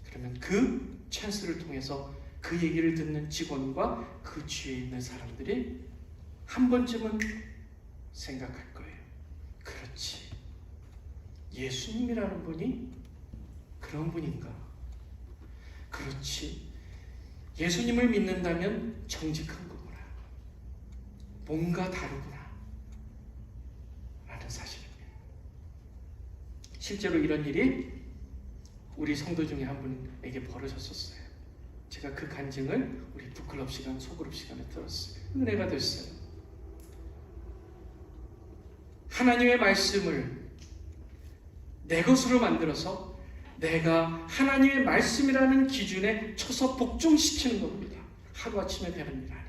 그러면 그 찬스를 통해서 그 얘기를 듣는 직원과 그 주위에 있는 사람들이 한 번쯤은 생각할 거예요. 그렇지, 예수님이라는 분이 그런 분인가? 그렇지, 예수님을 믿는다면 정직한 거구나. 뭔가 다르구나 라는 사실입니다. 실제로 이런 일이 우리 성도 중에 한 분에게 벌어졌었어요. 제가 그 간증을 우리 북클럽 시간, 소그룹 시간에 들었어요. 은혜가 됐어요. 하나님의 말씀을 내 것으로 만들어서 내가 하나님의 말씀이라는 기준에 쳐서 복종시키는 겁니다. 하루아침에 되는 일 아닙니다.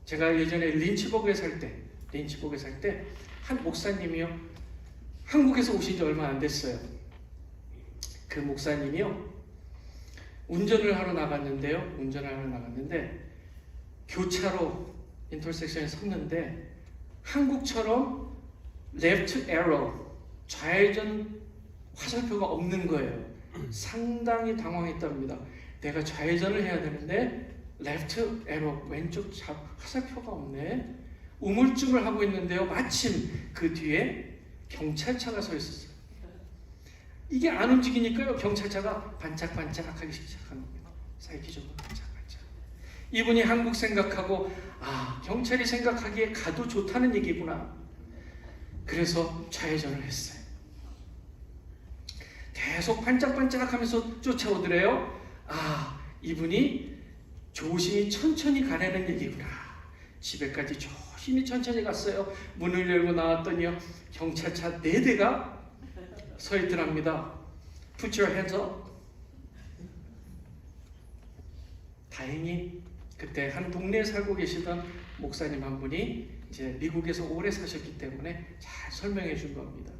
제가 예전에 린츠버그에 살 때 한 목사님이요, 한국에서 오신 지 얼마 안 됐어요. 그 목사님이요, 운전을 하러 나갔는데 교차로 인터섹션에 섰는데 한국처럼 레프트 에러, 좌회전 화살표가 없는 거예요. 상당히 당황했답니다. 내가 좌회전을 해야 되는데 레프트 에러, 왼쪽 화살표가 없네. 우물쭈물 하고 있는데요, 마침 그 뒤에 경찰차가 서 있었어요. 이게 안 움직이니까요, 경찰차가 반짝반짝하기 시작한 겁니다. 사이키적으로 반짝반짝. 이분이 한국 생각하고, 경찰이 생각하기에 가도 좋다는 얘기구나. 그래서 좌회전을 했어요. 계속 반짝반짝하면서 쫓아오더래요. 이분이 조심히 천천히 가라는 얘기구나. 집에까지 조심히 천천히 갔어요. 문을 열고 나왔더니요, 경찰차 4대가 서 있더랍니다. Put your hands up. 다행히 그때 한 동네에 살고 계시던 목사님 한 분이 이제 미국에서 오래 사셨기 때문에 잘 설명해 준 겁니다.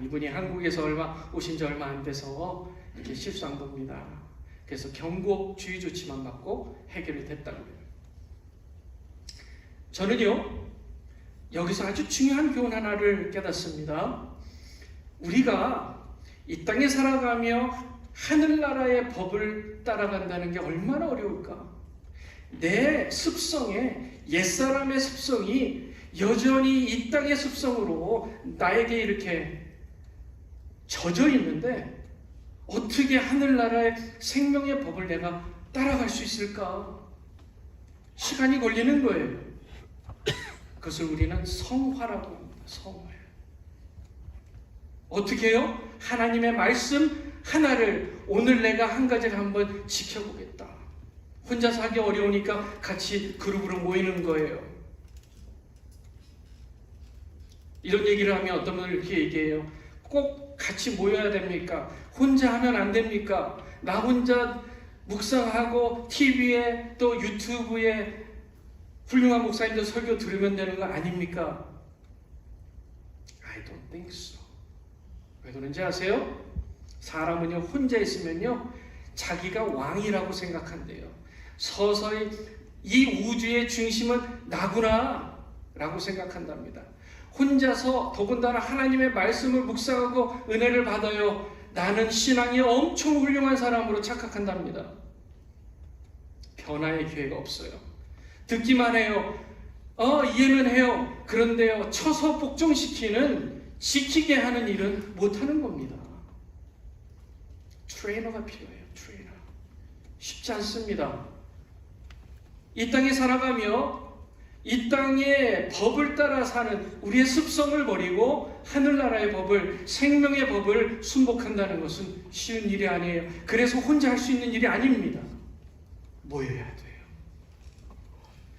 이분이 한국에서 오신 지 얼마 안 돼서 이렇게 실수한 겁니다. 그래서 경고 주의 조치만 받고 해결이 됐다고요. 저는요, 여기서 아주 중요한 교훈 하나를 깨닫습니다. 우리가 이 땅에 살아가며 하늘나라의 법을 따라간다는 게 얼마나 어려울까? 내 습성에, 옛사람의 습성이 여전히 이 땅의 습성으로 나에게 이렇게 젖어 있는데 어떻게 하늘나라의 생명의 법을 내가 따라갈 수 있을까? 시간이 걸리는 거예요. 그것을 우리는 성화라고 합니다. 성화. 어떻게 해요? 하나님의 말씀 하나를 오늘 내가 한 가지를 한번 지켜보겠다. 혼자서 하기 어려우니까 같이 그룹으로 모이는 거예요. 이런 얘기를 하면 어떤 분은 이렇게 얘기해요. 꼭 같이 모여야 됩니까? 혼자 하면 안 됩니까? 나 혼자 묵상하고 TV에 또 유튜브에 훌륭한 목사님들 설교 들으면 되는 거 아닙니까? I don't think so. 왜 그런지 아세요? 사람은요, 혼자 있으면요, 자기가 왕이라고 생각한대요. 서서히 이 우주의 중심은 나구나 라고 생각한답니다. 혼자서 더군다나 하나님의 말씀을 묵상하고 은혜를 받아요. 나는 신앙이 엄청 훌륭한 사람으로 착각한답니다. 변화의 기회가 없어요. 듣기만 해요. 이해는 해요. 그런데요, 쳐서 복종시키는, 지키게 하는 일은 못하는 겁니다. 트레이너가 필요해요. 트레이너. 쉽지 않습니다. 이 땅에 살아가며 이 땅의 법을 따라 사는 우리의 습성을 버리고 하늘나라의 법을, 생명의 법을 순복한다는 것은 쉬운 일이 아니에요. 그래서 혼자 할 수 있는 일이 아닙니다. 모여야 돼요.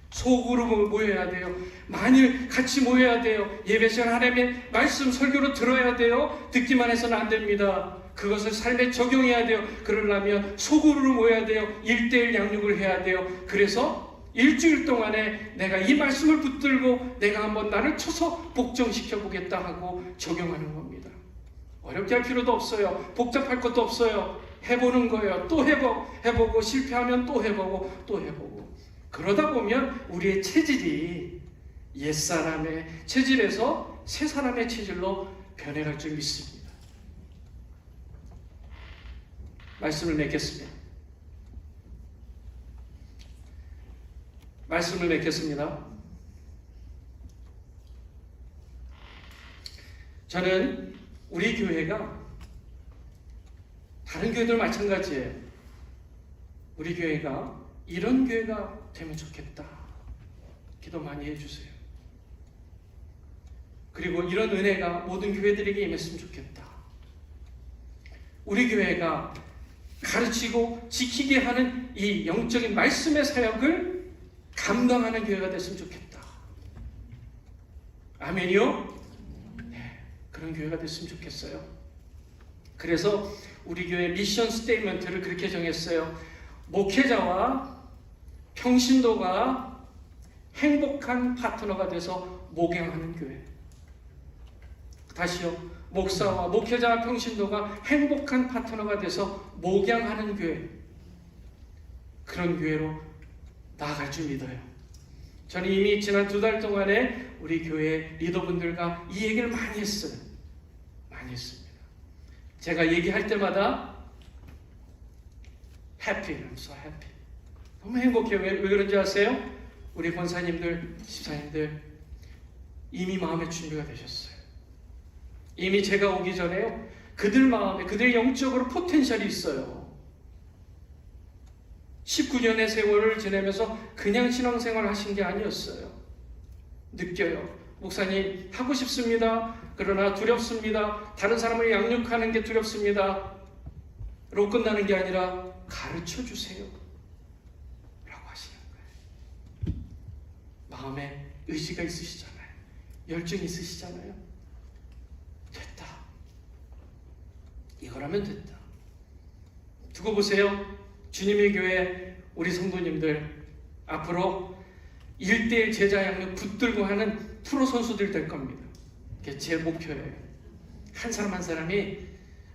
소그룹으로 모여야 돼요. 많이 같이 모여야 돼요. 예배 시간 하나님의 말씀 설교로 들어야 돼요. 듣기만 해서는 안 됩니다. 그것을 삶에 적용해야 돼요. 그러려면 소그룹으로 모여야 돼요. 1:1 양육을 해야 돼요. 그래서 일주일 동안에 내가 이 말씀을 붙들고 내가 한번 나를 쳐서 복종시켜 보겠다 하고 적용하는 겁니다. 어렵게 할 필요도 없어요. 복잡할 것도 없어요. 해보는 거예요. 또 해보고 실패하면 또 해보고 또 해보고. 그러다 보면 우리의 체질이 옛사람의 체질에서 새사람의 체질로 변해갈 줄 믿습니다. 말씀을 맺겠습니다. 저는 우리 교회가 다른 교회들 마찬가지예요. 우리 교회가 이런 교회가 되면 좋겠다. 기도 많이 해주세요. 그리고 이런 은혜가 모든 교회들에게 임했으면 좋겠다. 우리 교회가 가르치고 지키게 하는 이 영적인 말씀의 사역을 감당하는 교회가 됐으면 좋겠다. 아멘이요? 네, 그런 교회가 됐으면 좋겠어요. 그래서 우리 교회 미션 스테이트먼트를 그렇게 정했어요. 목회자와 평신도가 행복한 파트너가 돼서 목양하는 교회. 다시요. 목사와 목회자와 평신도가 행복한 파트너가 돼서 목양하는 교회. 그런 교회로 나아갈 줄 믿어요. 저는 이미 지난 2달 동안에 우리 교회 리더분들과 이 얘기를 많이 했어요. 많이 했습니다. 제가 얘기할 때마다 happy, I'm so happy. 너무 행복해요. 왜 그런지 아세요? 우리 권사님들, 집사님들 이미 마음의 준비가 되셨어요. 이미 제가 오기 전에요. 그들 마음에, 그들의 영적으로 포텐셜이 있어요. 19년의 세월을 지내면서 그냥 신앙생활 하신 게 아니었어요. 느껴요. 목사님 하고 싶습니다. 그러나 두렵습니다. 다른 사람을 양육하는 게 두렵습니다. 로 끝나는 게 아니라 가르쳐 주세요. 라고 하시는 거예요. 마음에 의지가 있으시잖아요. 열정이 있으시잖아요. 됐다. 이거라면 됐다. 두고 보세요. 주님의 교회 우리 성도님들 앞으로 1:1 제자 양육 붙들고 하는 프로 선수들 될 겁니다. 그게 제 목표예요. 한 사람 한 사람이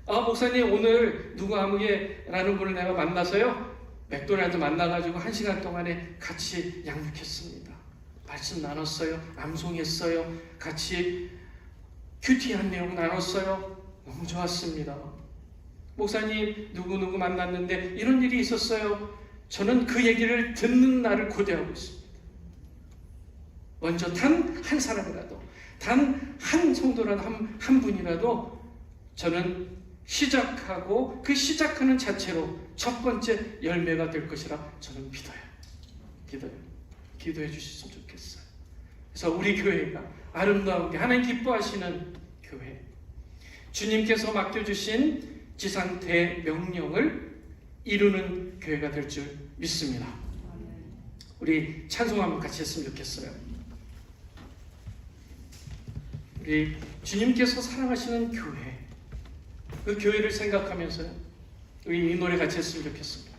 목사님 오늘 누구 아무개라는 분을 내가 만나서요 맥도날드 만나가지고 1시간 동안에 같이 양육했습니다. 말씀 나눴어요. 암송했어요. 같이 큐티한 내용 나눴어요. 너무 좋았습니다. 목사님 누구 만났는데 이런 일이 있었어요. 저는 그 얘기를 듣는 날을 고대하고 있습니다. 먼저 단 한 사람이라도, 단 한 성도라도, 한 분이라도 저는 시작하고 그 시작하는 자체로 첫 번째 열매가 될 것이라 저는 믿어요. 기도해 주셨으면 좋겠어요. 그래서 우리 교회가 아름다운 게 하나님 기뻐하시는 교회, 주님께서 맡겨주신 지상 대명령을 이루는 교회가 될 줄 믿습니다. 우리 찬송 한번 같이 했으면 좋겠어요. 우리 주님께서 사랑하시는 교회, 그 교회를 생각하면서요 우리 이 노래 같이 했으면 좋겠습니다.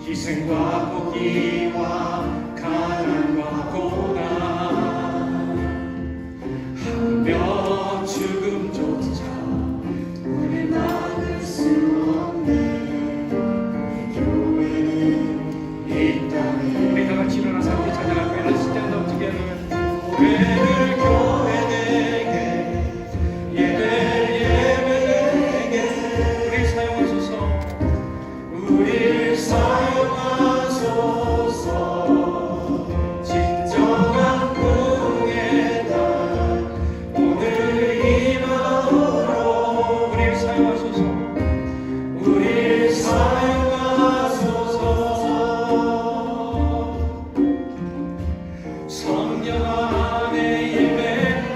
희생과 포기와 가난과 고난 하며 죽음조차 우리 막을 수 없는 교회는 이 땅에 우리 다 같이 일어나서 함께 찬양할 거예요. Let's stand up together. 교회를 교회되게 예배되게 우리 사용하소서 우리 사용하소서 진정한 부흥의 날 오늘 이 마음으로 우리 사용하소서 우리 사용하소서 성령 안에 예배하리라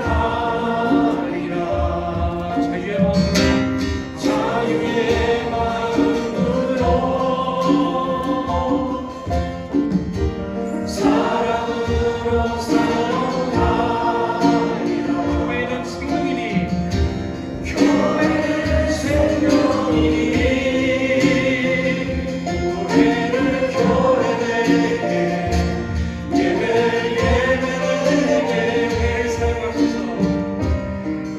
자유의 마음으로 사랑으로 사랑하리라 교회는 생명이니 교회는 생명이니 교회를 교회되게 예배되게 사용하소서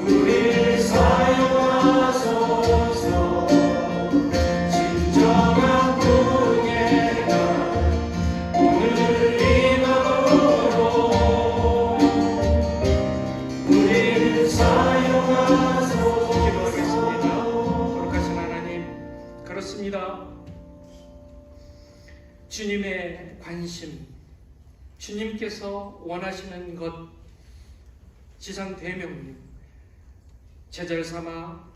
우리를 사용하소서 진정한 부흥의 날 오늘 이 마음으로 우리를 사용하소서 기도하겠습니다. 거룩하신 하나님 그렇습니다. 주님의 관심 주님께서 원하시는 것 지상 대명령 제자를 삼아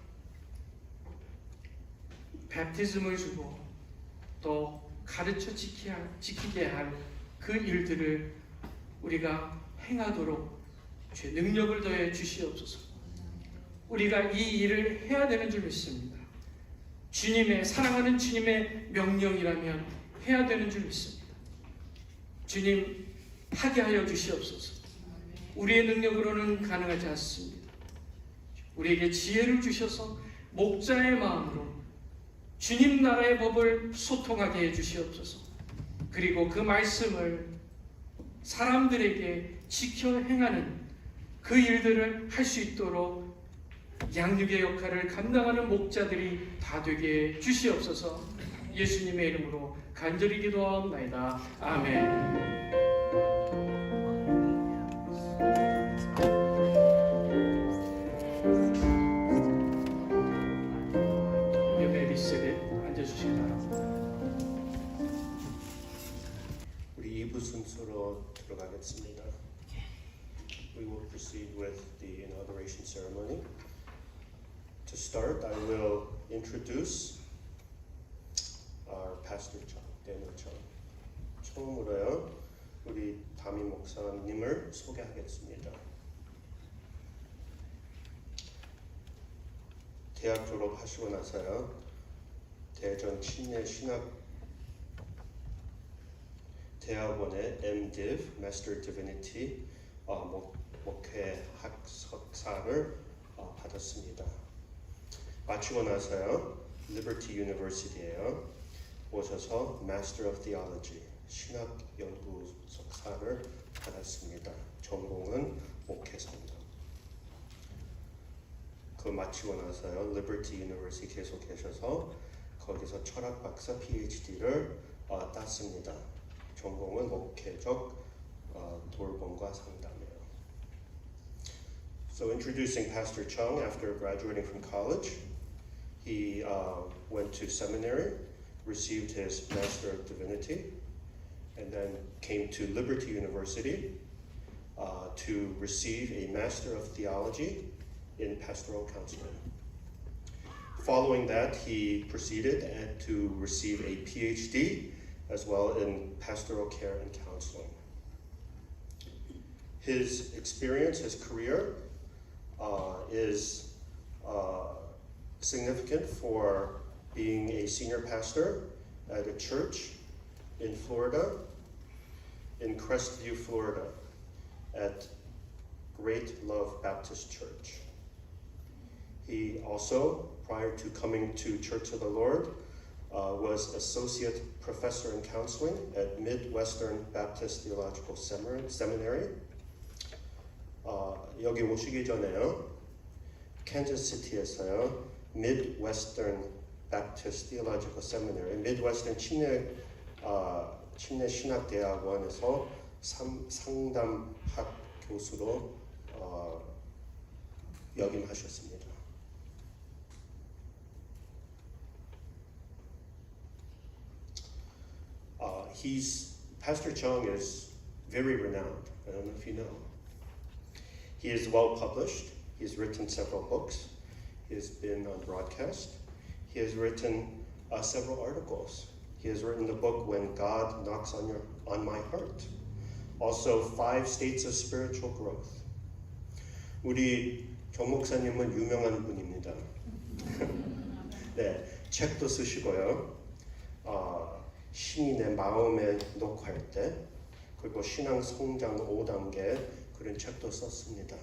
베프티즘을 주고 또 가르쳐 지키게 할 그 일들을 우리가 행하도록 주의 능력을 더해 주시옵소서. 우리가 이 일을 해야 되는 줄 믿습니다. 사랑하는 주님의 명령이라면 해야 되는 줄 믿습니다. 주님 하게 하여 주시옵소서. 우리의 능력으로는 가능하지 않습니다. 우리에게 지혜를 주셔서 목자의 마음으로 주님 나라의 법을 소통하게 해 주시옵소서. 그리고 그 말씀을 사람들에게 지켜 행하는 그 일들을 할 수 있도록 양육의 역할을 감당하는 목자들이 다 되게 해 주시옵소서. 예수님의 이름으로 간절히 기도하옵나이다. 아멘. 우리 2부 순서로 들어가겠습니다. We will proceed with the inauguration ceremony. To start, I will introduce our pastor Chung, Daniel Chung. 처음으로요, 우리 담임 목사님을 소개하겠습니다. 대학 졸업하시고 나서요, 대전 침례 신학 대학원의 MDiv, Master Divinity 목회 학석사를 받았습니다. 마치고 나서요, Liberty University에요 오셔서 Master of Theology, 신학 연구 석사를 받았습니다. 전공은 목회 성경. 그 마치고 나서요, Liberty University 계속 계셔서 거기서 철학 박사 PhD를 땄습니다. 전공은 목회적 돌봄과 상담이에요. So introducing Pastor Chung, after graduating from college, he went to seminary, received his Master of Divinity, and then came to Liberty University to receive a Master of Theology in Pastoral Counseling. Following that, he proceeded to receive a PhD as well in pastoral care and counseling. His experience, his career is significant for being a senior pastor at a church in Florida, in Crestview, Florida, at Great Love Baptist Church. He also, prior to coming to Church of the Lord, was associate professor in counseling at Midwestern Baptist Theological Seminary. 여기 오시기 전에요, 캔자스시티에서요, Midwestern Baptist Theological Seminary, 미드웨스턴 침례 신학대학원에서 상담학 교수로 역임하셨습니다. Pastor Chung is very renowned. I don't know if you know. He is well published. He has written several books. He has been on broadcast. He has written several articles. He has written the book When God Knocks on My Heart. Also, 5 States of Spiritual Growth. 우리 정 목사님은 유명한 분입니다. 네, 책도 쓰시고요. 신이 내 마음에 녹화할 때, 그리고 신앙 성장 5단계 그런 책도 썼습니다.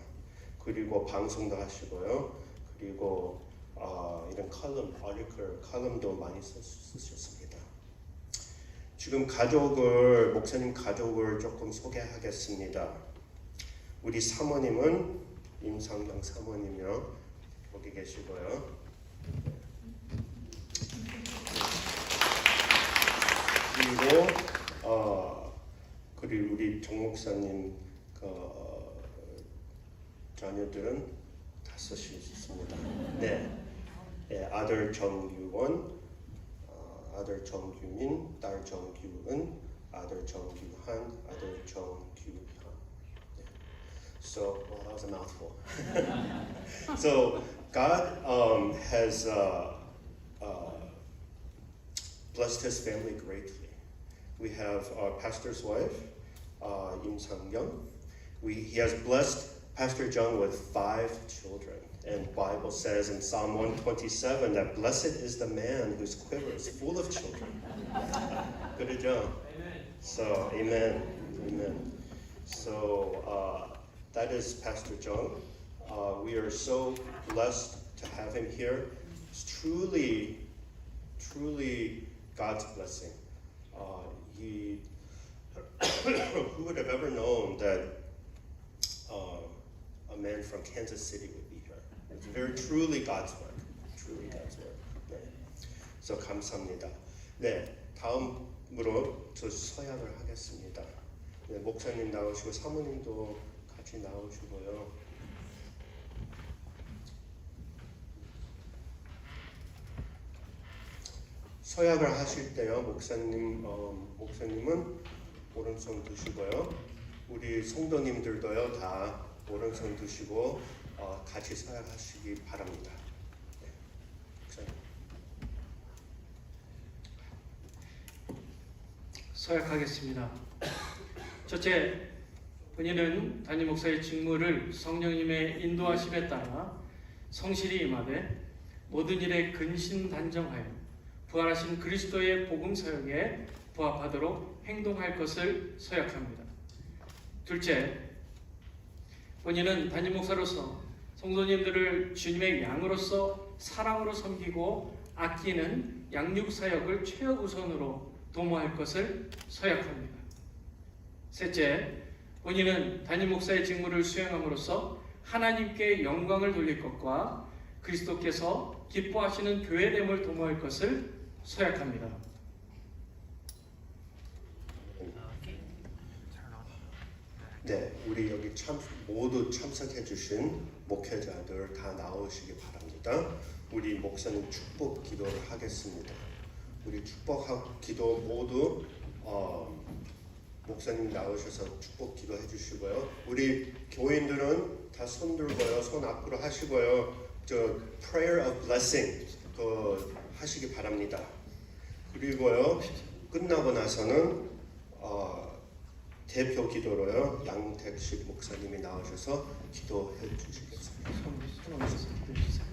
그리고 방송도 하시고요. 그리고 이런 칼럼도 많이 쓰셨습니다. 지금 목사님 가족을 조금 소개하겠습니다. 우리 사모님은 임상경 사모님이요. 거기 계시고요. 그리고 우리 정 목사님 자녀들은 5이 있습니다. 네, 아들 정규원, 아들 정규민, 딸 정규은, 아들 정규한, 아들 정규현. So, well, that was a mouthful. So, God has blessed his family greatly. We have our pastor's wife, Im Sang-young. He has blessed Pastor Jung with 5 children. And the Bible says in Psalm 127 that blessed is the man whose quiver is full of children. 그러죠? So, amen. Amen. So, that is Pastor Jung. We are so blessed to have him here. It's truly God's blessing. Who would have ever known that a man from Kansas City would be here? It's very truly God's work. Truly God's work. 네. So 감사합니다. 네, 다음으로 저 서약을 하겠습니다. 네, 목사님 나오시고 사모님도 같이 나오시고요. 서약을 하실 때요, 목사님은 오른손 드시고요. 우리 성도님들도요, 다 오른손 드시고 같이 서약하시기 바랍니다. 네. 서약하겠습니다. 첫째, 본인은 담임 목사의 직무를 성령님의 인도하심에 따라 성실히 임하되 모든 일에 근신단정하여 부활하신 그리스도의 복음 사역에 부합하도록 행동할 것을 서약합니다. 둘째, 본인은 담임 목사로서 성도님들을 주님의 양으로서 사랑으로 섬기고 아끼는 양육 사역을 최우선으로 도모할 것을 서약합니다. 셋째, 본인은 담임 목사의 직무를 수행함으로써 하나님께 영광을 돌릴 것과 그리스도께서 기뻐하시는 교회됨을 도모할 것을 서약합니다. 네, 우리 여기 모두 참석해 주신 목회자들 다 나오시기 바랍니다. 우리 목사님 축복 기도를 하겠습니다. 우리 축복 기도 모두 목사님 나오셔서 축복 기도해 주시고요. 우리 교인들은 다 손 들고요. 손 앞으로 하시고요. 저 prayer of blessing 하시기 바랍니다. 그리고요, 끝나고 나서는 대표 기도로요, 양택식 목사님이 나오셔서 기도해 주시겠습니다. 손 올려서 기도해 주세요.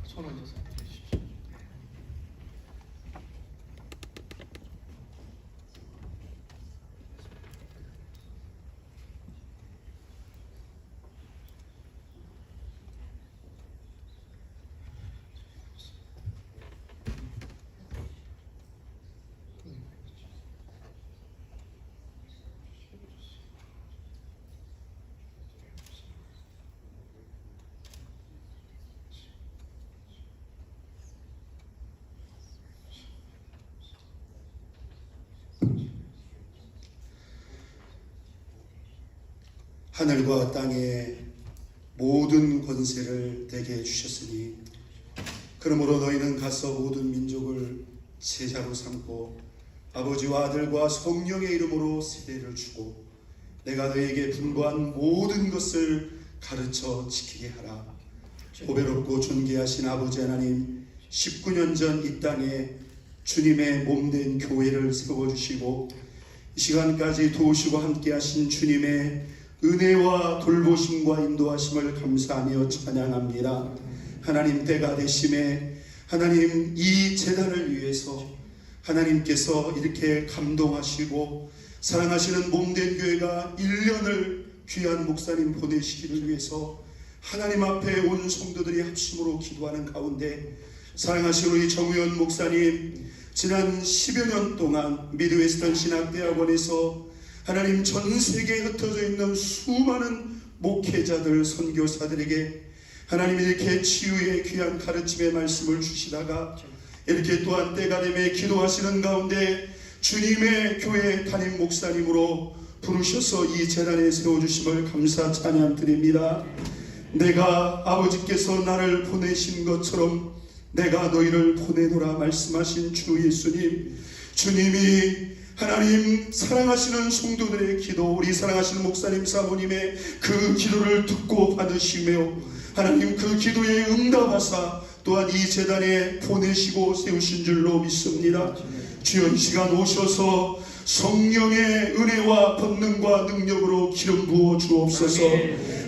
손 얹어서 기도해 주십시오. 하늘과 땅의 모든 권세를 내게 주셨으니 그러므로 너희는 가서 모든 민족을 제자로 삼고 아버지와 아들과 성령의 이름으로 세례를 주고 내가 너희에게 분부한 모든 것을 가르쳐 지키게 하라. 보배롭고 존귀하신 아버지 하나님, 19년 전 이 땅에 주님의 몸된 교회를 세워주시고 이 시간까지 도우시고 함께하신 주님의 은혜와 돌보심과 인도하심을 감사하며 찬양합니다. 하나님, 때가 되심에 하나님 이 재단을 위해서 하나님께서 이렇게 감동하시고 사랑하시는 몸된 교회가 1년을 귀한 목사님 보내시기를 위해서 하나님 앞에 온 성도들이 합심으로 기도하는 가운데 사랑하신 우리 정우현 목사님, 지난 10여 년 동안 미드웨스턴 신학대학원에서 하나님 전 세계에 흩어져 있는 수많은 목회자들, 선교사들에게 하나님 이렇게 치유의 귀한 가르침의 말씀을 주시다가 이렇게 또한 때가 되매 기도하시는 가운데 주님의 교회 담임 목사님으로 부르셔서 이 재단에 세워주심을 감사 찬양 드립니다. 내가 아버지께서 나를 보내신 것처럼 내가 너희를 보내노라 말씀하신 주 예수님, 주님이 하나님 사랑하시는 성도들의 기도, 우리 사랑하시는 목사님 사모님의 그 기도를 듣고 받으시며 하나님 그 기도에 응답하사 또한 이 재단에 보내시고 세우신 줄로 믿습니다. 주여 이 시간 오셔서 성령의 은혜와 권능과 능력으로 기름 부어 주옵소서.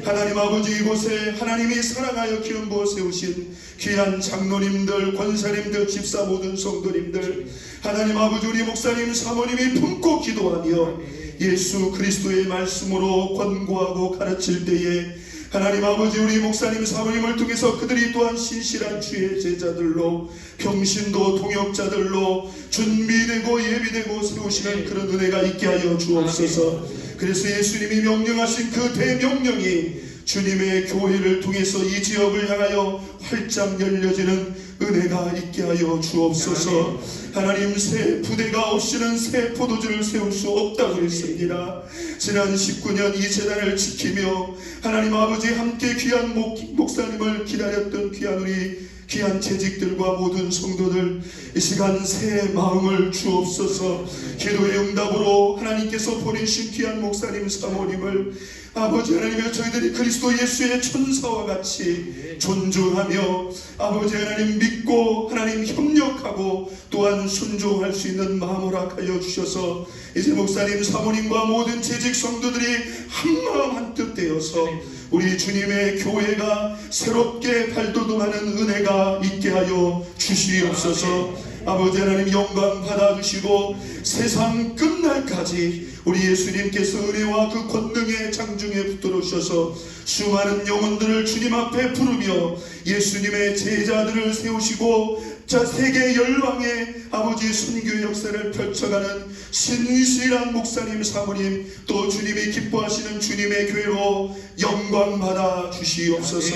하나님 아버지, 이곳에 하나님이 사랑하여 기름 부어 세우신 귀한 장로님들, 권사님들, 집사 모든 성도님들, 하나님 아버지 우리 목사님 사모님이 품고 기도하며 예수 그리스도의 말씀으로 권고하고 가르칠 때에 하나님 아버지 우리 목사님 사모님을 통해서 그들이 또한 신실한 주의 제자들로 평신도 동역자들로 준비되고 예비되고 세우시는 그런 은혜가 있게 하여 주옵소서. 그래서 예수님이 명령하신 그 대명령이 주님의 교회를 통해서 이 지역을 향하여 활짝 열려지는 은혜가 있게 하여 주옵소서. 하나님, 새 부대가 없이는 새 포도주를 세울 수 없다고 했습니다. 지난 19년 이 재단을 지키며 하나님 아버지 함께 귀한 목사님을 기다렸던 귀한 우리 귀한 재직들과 모든 성도들, 이 시간 새 마음을 주옵소서. 기도의 응답으로 하나님께서 보내신 귀한 목사님 사모님을 아버지 하나님의 저희들이 그리스도 예수의 천사와 같이 존중하며 아버지 하나님 믿고 하나님 협력하고 또한 순종할 수 있는 마음을 허락하여 주셔서 이제 목사님 사모님과 모든 재직 성도들이 한마음 한뜻 되어서 우리 주님의 교회가 새롭게 발돋움하는 은혜가 있게 하여 주시옵소서. 아버지 하나님 영광 받아주시고 세상 끝날까지 우리 예수님께서 은혜와 그 권능의 장중에 붙들어 주셔서 수많은 영혼들을 주님 앞에 부르며 예수님의 제자들을 세우시고 자 세계 열방의 아버지 순교 역사를 펼쳐가는 신실한 목사님 사모님, 또 주님이 기뻐하시는 주님의 교회로 영광 받아 주시옵소서.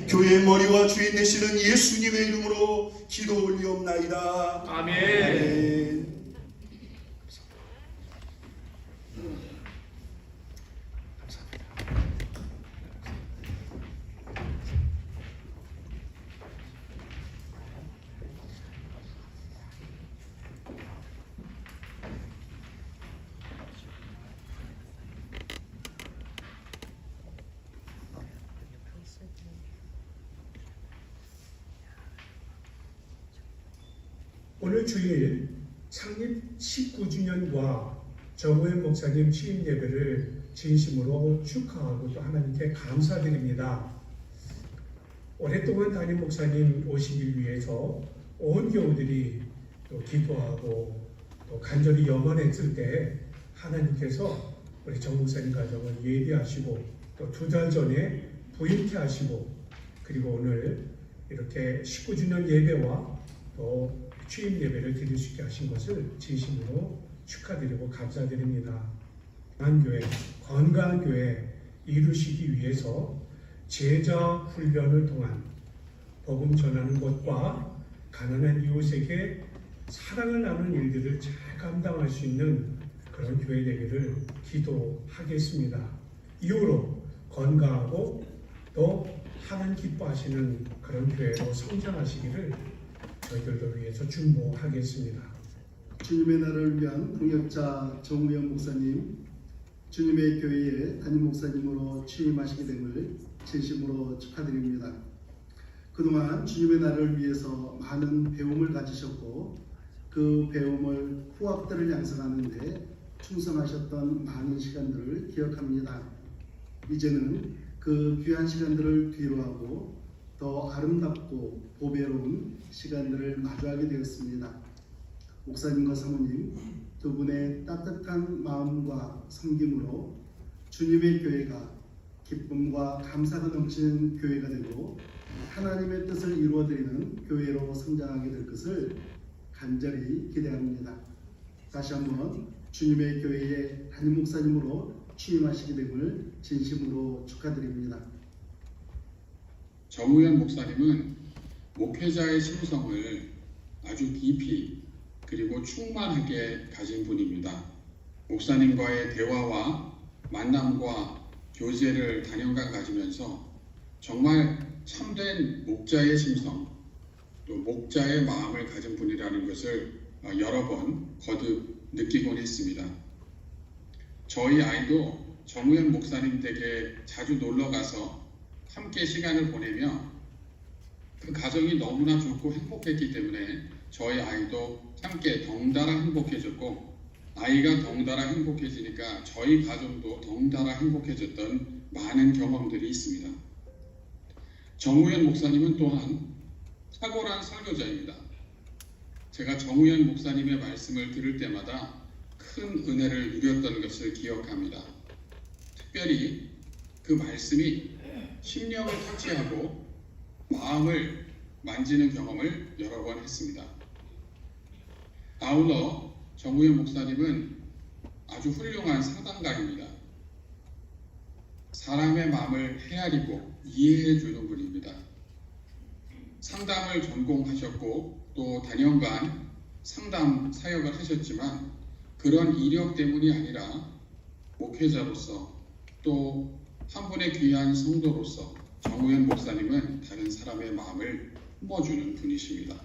교회의 머리와 주인 되시는 예수님의 이름으로 기도 올리옵나이다. 아멘. 아멘. 오늘 주일 창립 19주년과 정우현 목사님 취임 예배를 진심으로 축하하고 또 하나님께 감사드립니다. 오랫동안 담임 목사님 오시길 위해서 온 교우들이 또 기도하고 또 간절히 염원했을 때 하나님께서 우리 정 목사님 가정을 예비하시고 또 2달 전에 부임케 하시고 그리고 오늘 이렇게 19주년 예배와 또 취임 예배를 드릴 수 있게 하신 것을 진심으로 축하드리고 감사드립니다. 건강한 교회 이루시기 위해서 제자 훈련을 통한 복음 전하는 것과 가난한 이웃에게 사랑을 나누는 일들을 잘 감당할 수 있는 그런 교회 되기를 기도하겠습니다. 이후로 건강하고 또 하나님 기뻐하시는 그런 교회로 성장하시기를 저희들도 위해서 중보하겠습니다. 주님의 나라를 위한 동역자 정우영 목사님, 주님의 교회의 담임 목사님으로 취임하시게 됨을 진심으로 축하드립니다. 그동안 주님의 나라를 위해서 많은 배움을 가지셨고 그 배움을 후학들을 양성하는 데 충성하셨던 많은 시간들을 기억합니다. 이제는 그 귀한 시간들을 뒤로하고 더 아름답고 보배로운 시간들을 마주하게 되었습니다. 목사님과 사모님 두 분의 따뜻한 마음과 섬김으로 주님의 교회가 기쁨과 감사가 넘치는 교회가 되고 하나님의 뜻을 이루어드리는 교회로 성장하게 될 것을 간절히 기대합니다. 다시 한번 주님의 교회의 담임 목사님으로 취임하시게 됨을 진심으로 축하드립니다. 정우현 목사님은 목회자의 심성을 아주 깊이 그리고 충만하게 가진 분입니다. 목사님과의 대화와 만남과 교제를 단연간 가지면서 정말 참된 목자의 심성, 또 목자의 마음을 가진 분이라는 것을 여러 번 거듭 느끼곤 했습니다. 저희 아이도 정우현 목사님 댁에 자주 놀러 가서 함께 시간을 보내며 그 가정이 너무나 좋고 행복했기 때문에 저희 아이도 함께 덩달아 행복해졌고 아이가 덩달아 행복해지니까 저희 가정도 덩달아 행복해졌던 많은 경험들이 있습니다. 정우현 목사님은 또한 탁월한 설교자입니다. 제가 정우현 목사님의 말씀을 들을 때마다 큰 은혜를 누렸던 것을 기억합니다. 특별히 그 말씀이 심령을 터치하고 마음을 만지는 경험을 여러 번 했습니다. 아울러 정우현 목사님은 아주 훌륭한 상담가입니다. 사람의 마음을 헤아리고 이해해 주는 분입니다. 상담을 전공하셨고 또 단연간 상담 사역을 하셨지만 그런 이력 때문이 아니라 목회자로서 또 한 분의 귀한 성도로서 정우현 목사님은 다른 사람의 마음을 품어주는 분이십니다.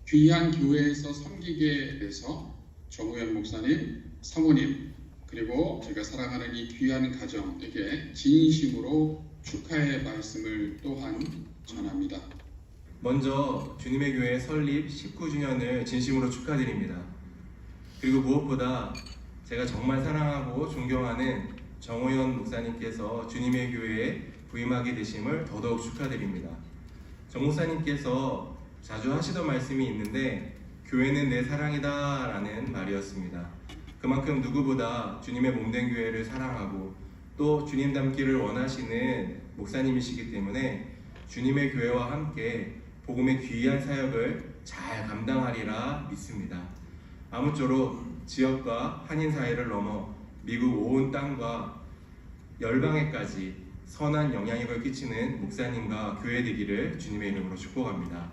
귀한 교회에서 섬기게 돼서 정우현 목사님, 사모님 그리고 제가 사랑하는 이 귀한 가정에게 진심으로 축하의 말씀을 또한 전합니다. 먼저 주님의 교회 설립 19주년을 진심으로 축하드립니다. 그리고 무엇보다 제가 정말 사랑하고 존경하는 정우현 목사님께서 주님의 교회에 부임하게 되심을 더더욱 축하드립니다. 정 목사님께서 자주 하시던 말씀이 있는데 교회는 내 사랑이다 라는 말이었습니다. 그만큼 누구보다 주님의 몸된 교회를 사랑하고 또 주님 닮기를 원하시는 목사님이시기 때문에 주님의 교회와 함께 복음의 귀한 사역을 잘 감당하리라 믿습니다. 아무쪼록 지역과 한인 사회를 넘어 미국 온 땅과 열방에까지 선한 영향력을 끼치는 목사님과 교회 되기를 주님의 이름으로 축복합니다.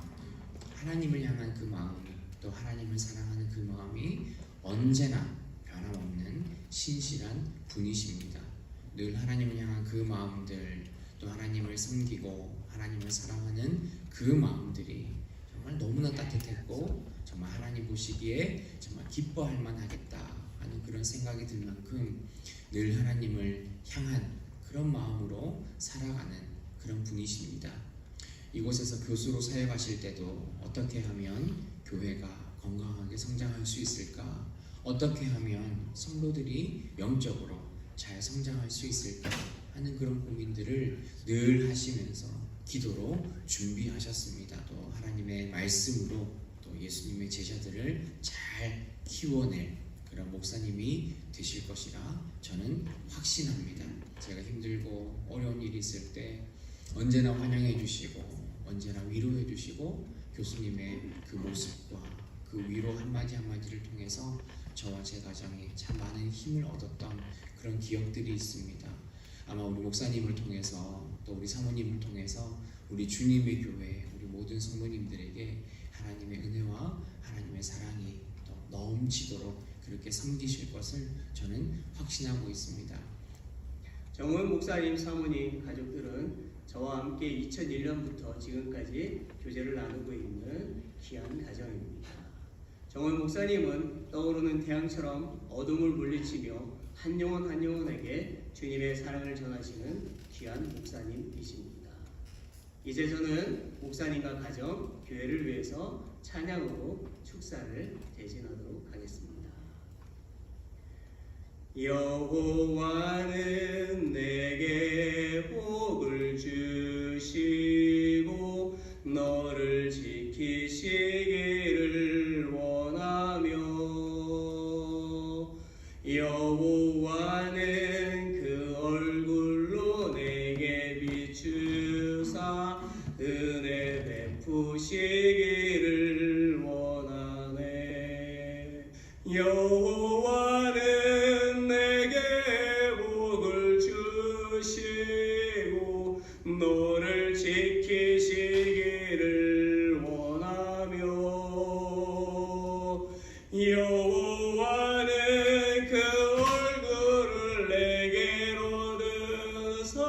하나님을 향한 그 마음, 또 하나님을 사랑하는 그 마음이 언제나 변함없는 신실한 분이십니다. 늘 하나님을 향한 그 마음들, 또 하나님을 섬기고 하나님을 사랑하는 그 마음들이 정말 너무나 따뜻했고 정말 하나님 보시기에 정말 기뻐할 만하겠다 하는 그런 생각이 들 만큼 늘 하나님을 향한 그런 마음으로 살아가는 그런 분이십니다. 이곳에서 교수로 사역하실 때도 어떻게 하면 교회가 건강하게 성장할 수 있을까? 어떻게 하면 성도들이 영적으로 잘 성장할 수 있을까? 하는 그런 고민들을 늘 하시면서 기도로 준비하셨습니다. 또 하나님의 말씀으로 또 예수님의 제자들을 잘 키워낼 그런 목사님이 되실 것이라 저는 확신합니다. 제가 힘들고 어려운 일이 있을 때 언제나 환영해 주시고 언제나 위로해 주시고 교수님의 그 모습과 그 위로 한마디 한마디를 통해서 저와 제 가정에 참 많은 힘을 얻었던 그런 기억들이 있습니다. 아마 우리 목사님을 통해서 또 우리 사모님을 통해서 우리 주님의 교회 우리 모든 성도님들에게 하나님의 은혜와 하나님의 사랑이 또 넘치도록 그렇게 섬기실 것을 저는 확신하고 있습니다. 정호연 목사님 사모님 가족들은 저와 함께 2001년부터 지금까지 교제를 나누고 있는 귀한 가정입니다. 정호연 목사님은 떠오르는 태양처럼 어둠을 물리치며 한 영혼 한 영혼에게 주님의 사랑을 전하시는 귀한 목사님이십니다. 이제 저는 목사님과 가정, 교회를 위해서 찬양으로 축사를 대신하도록 하겠습니다. 여호와는 내게 복을 주시고 너를 지키시기를 원하며 여호와는 그 얼굴로 내게 비추사 은혜 베푸시기를 원하네. 여호와는 내게 복을 주시고 너를 지키시기를 원하며 여호와는 그 얼굴을 내게로 드사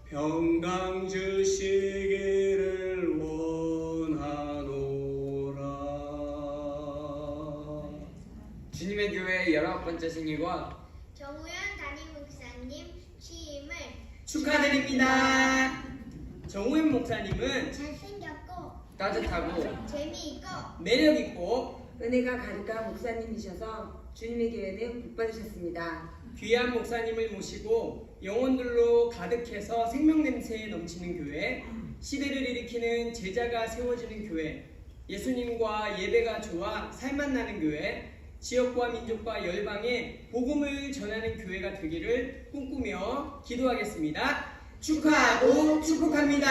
평강 주시기를 원하노라. 주님의 교회 19번째 생일과 정우현 담임 목사님 취임을 축하드립니다. 정우현 목사님은 잘생겼고 따뜻하고 재미있고 매력있고 은혜가 가득한 목사님이셔서 주님의 교회에 복 받으셨습니다. 귀한 목사님을 모시고 영혼들로 가득해서 생명 냄새에 넘치는 교회, 시대를 일으키는 제자가 세워지는 교회, 예수님과 예배가 좋아 살만 나는 교회, 지역과 민족과 열방에 복음을 전하는 교회가 되기를 꿈꾸며 기도하겠습니다. 축하하고 축복합니다.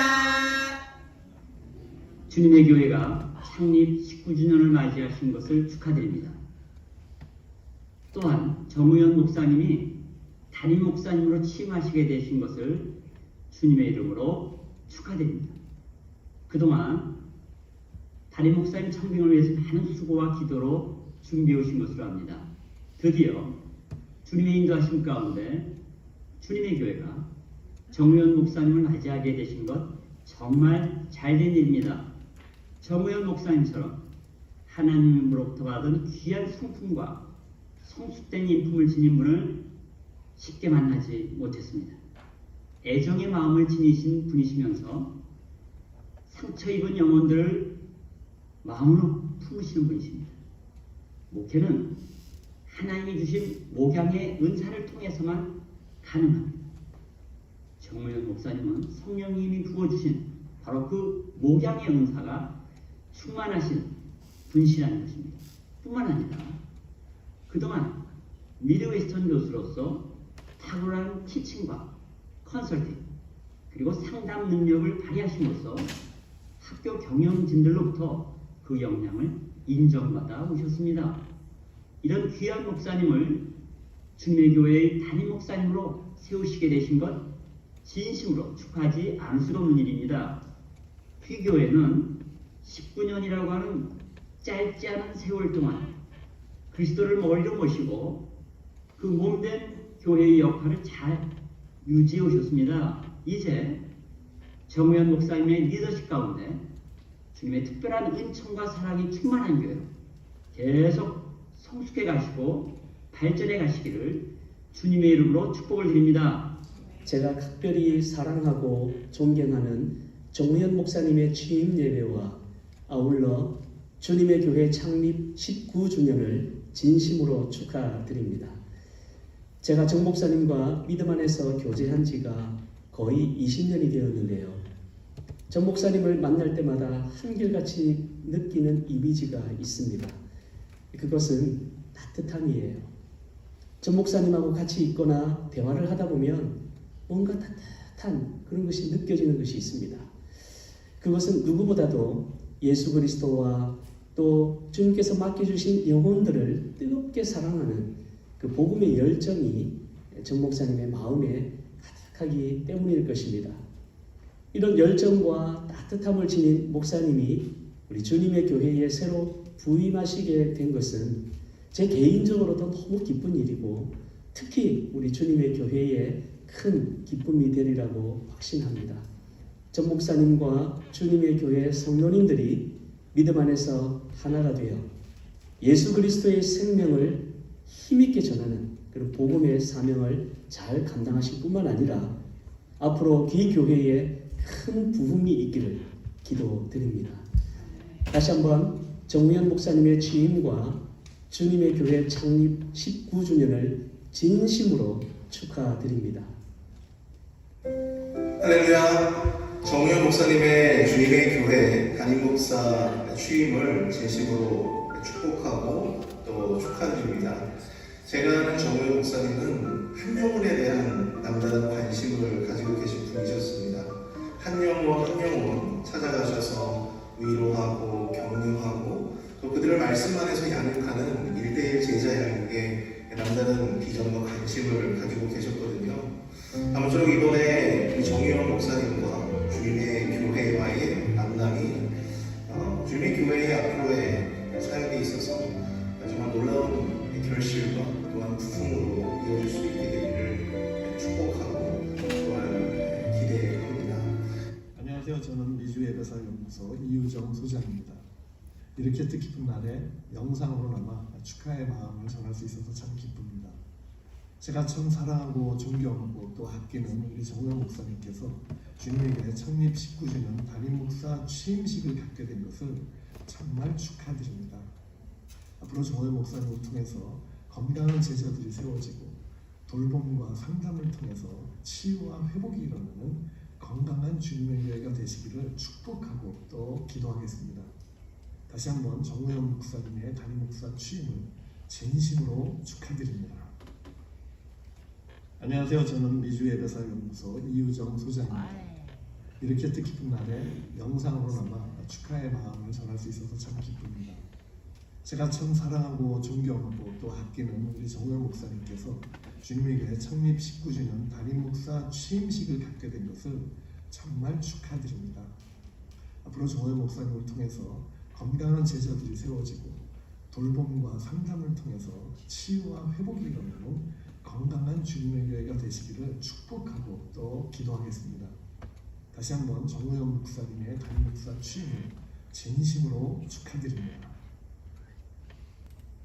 주님의 교회가 창립 19주년을 맞이하신 것을 축하드립니다. 또한 정우현 목사님이 담임 목사님으로 취임하시게 되신 것을 주님의 이름으로 축하드립니다. 그동안 담임 목사님 청빙을 위해서 많은 수고와 기도로 준비해 오신 것으로 압니다. 드디어 주님의 인도하심 가운데 주님의 교회가 정우현 목사님을 맞이하게 되신 것 정말 잘된 일입니다. 정우현 목사님처럼 하나님으로부터 받은 귀한 성품과 성숙된 인품을 지닌 분을 쉽게 만나지 못했습니다. 애정의 마음을 지니신 분이시면서 상처 입은 영혼들을 마음으로 품으시는 분이십니다. 목회는 하나님이 주신 목양의 은사를 통해서만 가능합니다. 정우현 목사님은 성령님이 부어주신 바로 그 목양의 은사가 충만하신 분이시라는 것입니다. 뿐만 아니라 그동안 미드웨스턴 교수로서 탁월한 티칭과 컨설팅 그리고 상담 능력을 발휘하심으로써 학교 경영진들로부터 그 역량을 인정받아 오셨습니다. 이런 귀한 목사님을 주님의 교회의 담임 목사님으로 세우시게 되신 것 진심으로 축하하지 않을 수가 없는 일입니다. 휘 교회는 19년이라고 하는 짧지 않은 세월 동안 그리스도를 머리로 모시고 그 몸된 교회의 역할을 잘 유지해 오셨습니다. 이제 정우현 목사님의 리더십 가운데 주님의 특별한 은총과 사랑이 충만한 교회로 계속 성숙해 가시고 발전해 가시기를 주님의 이름으로 축복을 드립니다. 제가 각별히 사랑하고 존경하는 정우현 목사님의 취임 예배와 아울러 주님의 교회 창립 19주년을 진심으로 축하드립니다. 제가 정 목사님과 믿음 안에서 교제한 지가 거의 20년이 되었는데요. 정 목사님을 만날 때마다 한결같이 느끼는 이미지가 있습니다. 그것은 따뜻함이에요. 정 목사님하고 같이 있거나 대화를 하다 보면 뭔가 따뜻한 그런 것이 느껴지는 것이 있습니다. 그것은 누구보다도 예수 그리스도와 또 주님께서 맡겨주신 영혼들을 뜨겁게 사랑하는 그 복음의 열정이 정 목사님의 마음에 가득하기 때문일 것입니다. 이런 열정과 따뜻함을 지닌 목사님이 우리 주님의 교회에 새로 부임하시게 된 것은 제 개인적으로도 너무 기쁜 일이고 특히 우리 주님의 교회에 큰 기쁨이 되리라고 확신합니다. 전 목사님과 주님의 교회 성도님들이 믿음 안에서 하나가 되어 예수 그리스도의 생명을 힘있게 전하는 그런 복음의 사명을 잘 감당하실 뿐만 아니라 앞으로 이 교회에 큰 부흥이 있기를 기도드립니다. 다시 한번 정우현 목사님의 취임과 주님의 교회 창립 19주년을 진심으로 축하드립니다. 할렐루야. 정우현 목사님의 주님의 교회 담임 목사 취임을 진심으로 축복하고 또 축하드립니다. 제가 아는 정우현 목사님은 한 영혼에 대한 남다른 관심을 가지고 계신 분이셨습니다. 한 영혼 찾아가셔서 위로하고 격려하고 또 그들을 말씀 안에서 양육하는 1대1 제자 양육에 남다른 비전과 관심을 가지고 계셨거든요. 아무쪼록 이번에 우리 정유영 목사님과 주님의 교회와의 만남이 주님의 교회의 앞으로의 사역에 있어서 정말 놀라운 결실과 또한 부흥으로 이어질 수 있게 되기를 축복하고 또한 기대합니다. 안녕하세요. 저는 미주예배사연구소 이유정 소장입니다. 이렇게 뜻깊은 날에 영상으로나마 축하의 마음을 전할 수 있어서 참 기쁩니다. 제가 참 사랑하고 존경하고 또 아끼는 우리 정우영 목사님께서 주님의 교회 창립 19주년 담임 목사 취임식을 갖게 된 것을 정말 축하드립니다. 앞으로 정우영 목사님을 통해서 건강한 제자들이 세워지고 돌봄과 상담을 통해서 치유와 회복이 일어나는 건강한 주님의 교회가 되시기를 축복하고 또 기도하겠습니다. 다시 한번 정우영 목사님의 담임 목사 취임을 진심으로 축하드립니다. 안녕하세요. 저는 미주예배사연구소 이유정 소장입니다. 이렇게 뜻깊은 날에 영상으로나마 축하의 마음을 전할 수 있어서 참 기쁩니다. 제가 참 사랑하고 존경하고 또 아끼는 우리 정우영 목사님께서 주님의 교회 창립 19주년 담임 목사 취임식을 갖게 된 것을 정말 축하드립니다. 앞으로 정우영 목사님을 통해서 건강한 제자들이 세워지고 돌봄과 상담을 통해서 치유와 회복이 일어나는 건강한 주님의 교회가 되시기를 축복하고 또 기도하겠습니다. 다시 한번 정우영 목사님의 담임 목사 취임을 진심으로 축하드립니다.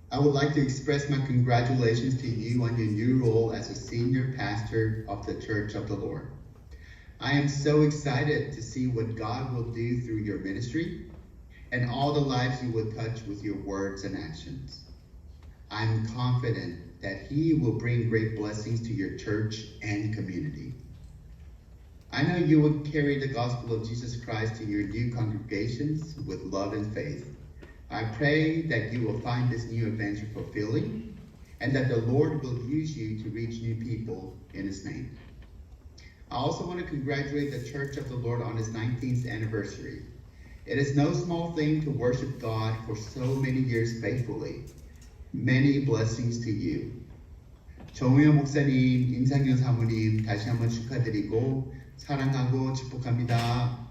I would like to express my congratulations to you on your new role as a senior pastor of the Church of the Lord. I am so excited to see what God will do through your ministry and all the lives you will touch with your words and actions. I'm confident that He will bring great blessings to your church and community. I know you will carry the gospel of Jesus Christ to your new congregations with love and faith. I pray that you will find this new adventure fulfilling and that the Lord will use you to reach new people in His name. I also want to congratulate the Church of the Lord on its 19th anniversary. It is no small thing to worship God for so many years faithfully. Many blessings to you. 정우영 목사님, 임상현 사모님 다시 한번 축하드리고 사랑하고 축복합니다.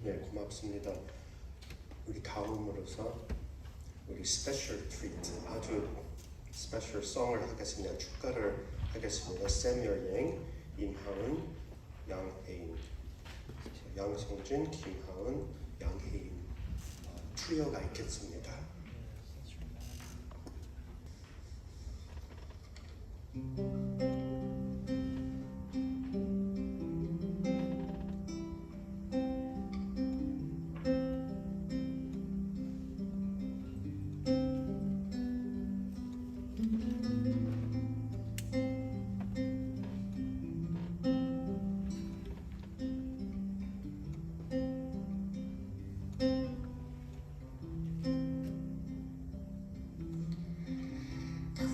네, 고맙습니다. 우리 다음으로서 우리 스페셜 트리트, 아주 스페셜 송을 하겠습니다. 축가를 하겠습니다. 세미얼 양, 임하은, 양혜인, 양성준, 김하은, 양혜인 트리오가 있겠습니다.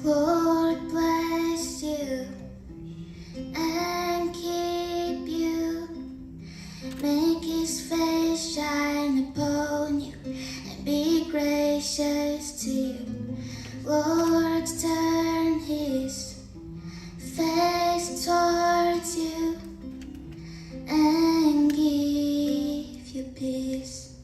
Lord bless you and keep you. Make His face shine upon you and be gracious to you. Lord, turn His face towards you and give you peace.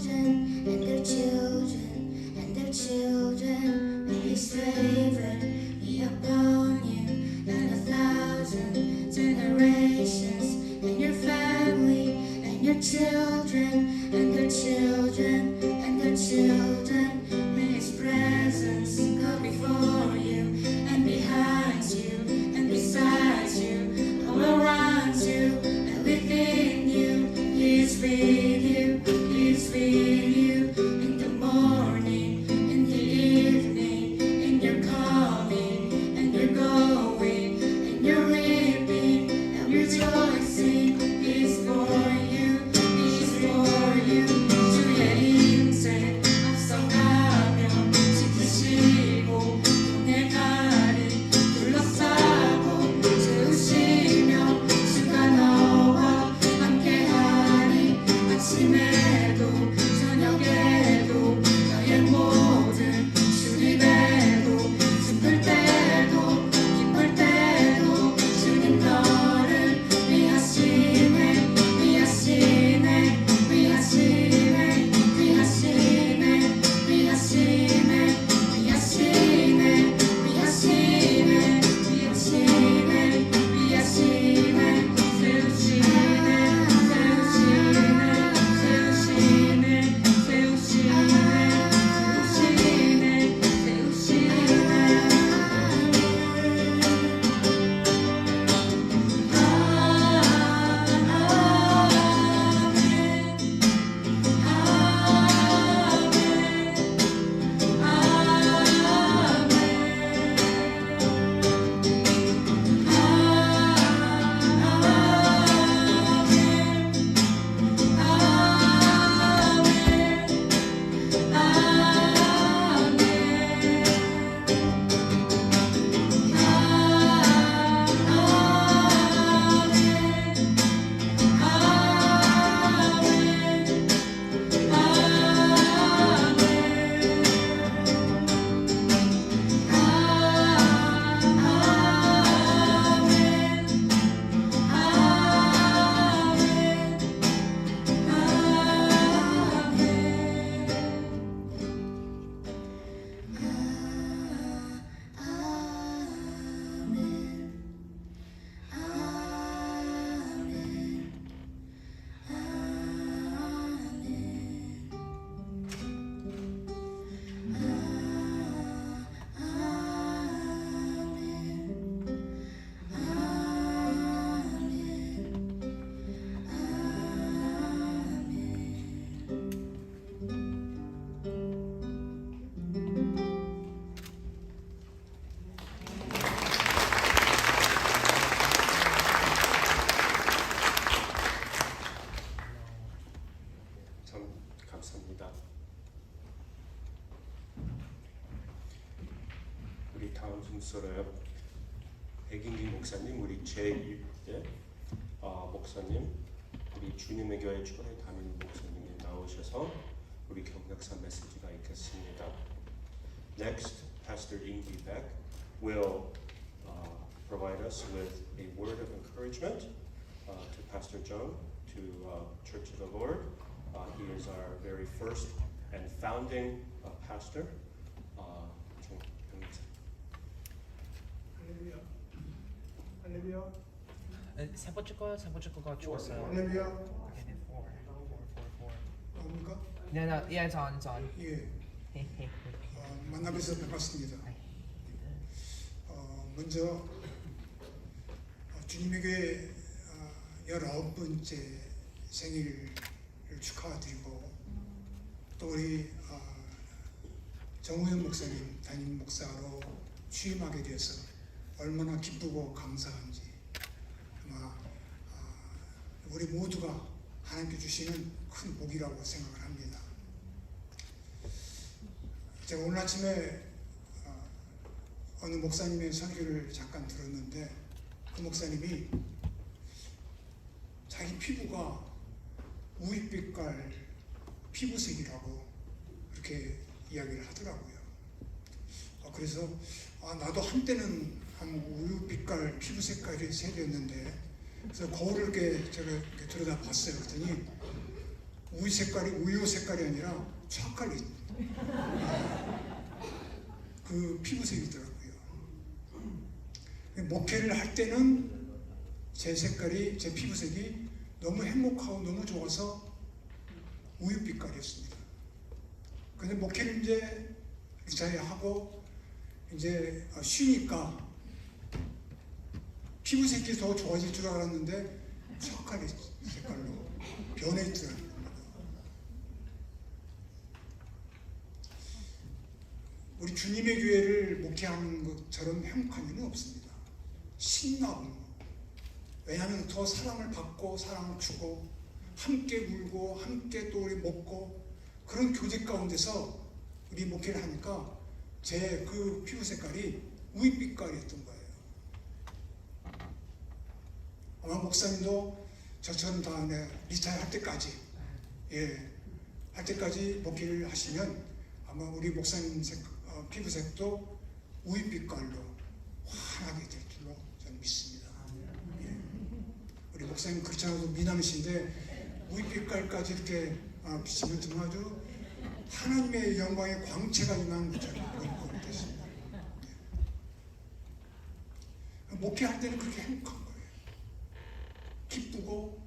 children and their children and their children. May His favor be upon you and 1,000 generations, and your family and your children and their children and their children. May His presence go before you and behind you and beside you, all around you and within you. He is with you, He is with you in the morning, in the evening, in your coming and your going, in your reaping and rejoicing. He is for you, He is for you. 주의 인생 앞서가며 지키시고 동의 가를 둘러싸고 채우시며 주가 너와 함께하니 아침에도 저녁에도 너의 모든 출입에도 슬플 때도 기쁠 때도 주님 너를 위하시네 위하시네 위하시네 위하시네 위하시네 위하시네 위하시네 위하시네 위하시네 세우시네 세우시네 세우시네 세우시네 세우시네 참 감사합니다. 우리 다음 순서로 백인기 목사님, 우리 제1대 목사님, 우리 주님의 교회 초대 담임 목사님이 나오셔서 우리 경력사 메시지가 있겠습니다. Next, Pastor Ingi Beck will provide us with a word of encouragement to Pastor Jung, to Church of the Lord. He is our very first and founding pastor. 할렐루야. 할렐루야. 세 번째 거가 죽었어요. 할렐루야. 나옵니까? Yeah, it's on. 예. 만나뵈서 반갑습니다. 먼저 주님의 교회 19번째 생일을 축하드리고 또 우리 정우현 목사님 담임 목사로 취임하게 되어서 얼마나 기쁘고 감사한지 아마 우리 모두가 하나님께 주시는 큰 복이라고 생각을 합니다. 제가 오늘 아침에 어느 목사님의 설교를 잠깐 들었는데 그 목사님이 자기 피부가 우윳빛깔 피부색이라고 그렇게 이야기를 하더라고요. 그래서 나도 한때는 한 우윳빛깔 피부 색깔이 색이었는데 그래서 거울을 이렇게 제가 이렇게 들여다봤어요. 그랬더니 우유 색깔이 아니라 초콜릿 그 피부색이더라고요. 목회를 할 때는 제 색깔이, 제 피부색이 너무 행복하고 너무 좋아서 우유빛깔이었습니다. 근데 목회를 이제 리타이어하고 이제 쉬니까 피부색이 더 좋아질 줄 알았는데 초콜릿 색깔로 변했더라고요. 우리 주님의 교회를 목회하는 것처럼 행복한 일은 없습니다. 신나고, 왜냐하면 더 사랑을 받고 사랑을 주고 함께 울고 함께 또 우리 먹고 그런 교제 가운데서 우리 목회를 하니까 제 그 피부 색깔이 우윳빛깔이었던 거예요. 아마 목사님도 저처럼 다음에 리타이어 할 때까지 할 때까지 목회를 하시면 아마 우리 목사님 피부색도 우윳빛깔로 환하게 될 줄로 저는 믿습니다. 우리 목사님 그렇지 않아도 미남이신데 우윳빛깔까지 이렇게 비치면 정말 아주 하나님의 영광의 광채가 임하는 것처럼 그런 것 같습니다. 목회할 때는 그렇게 행복한 거예요. 기쁘고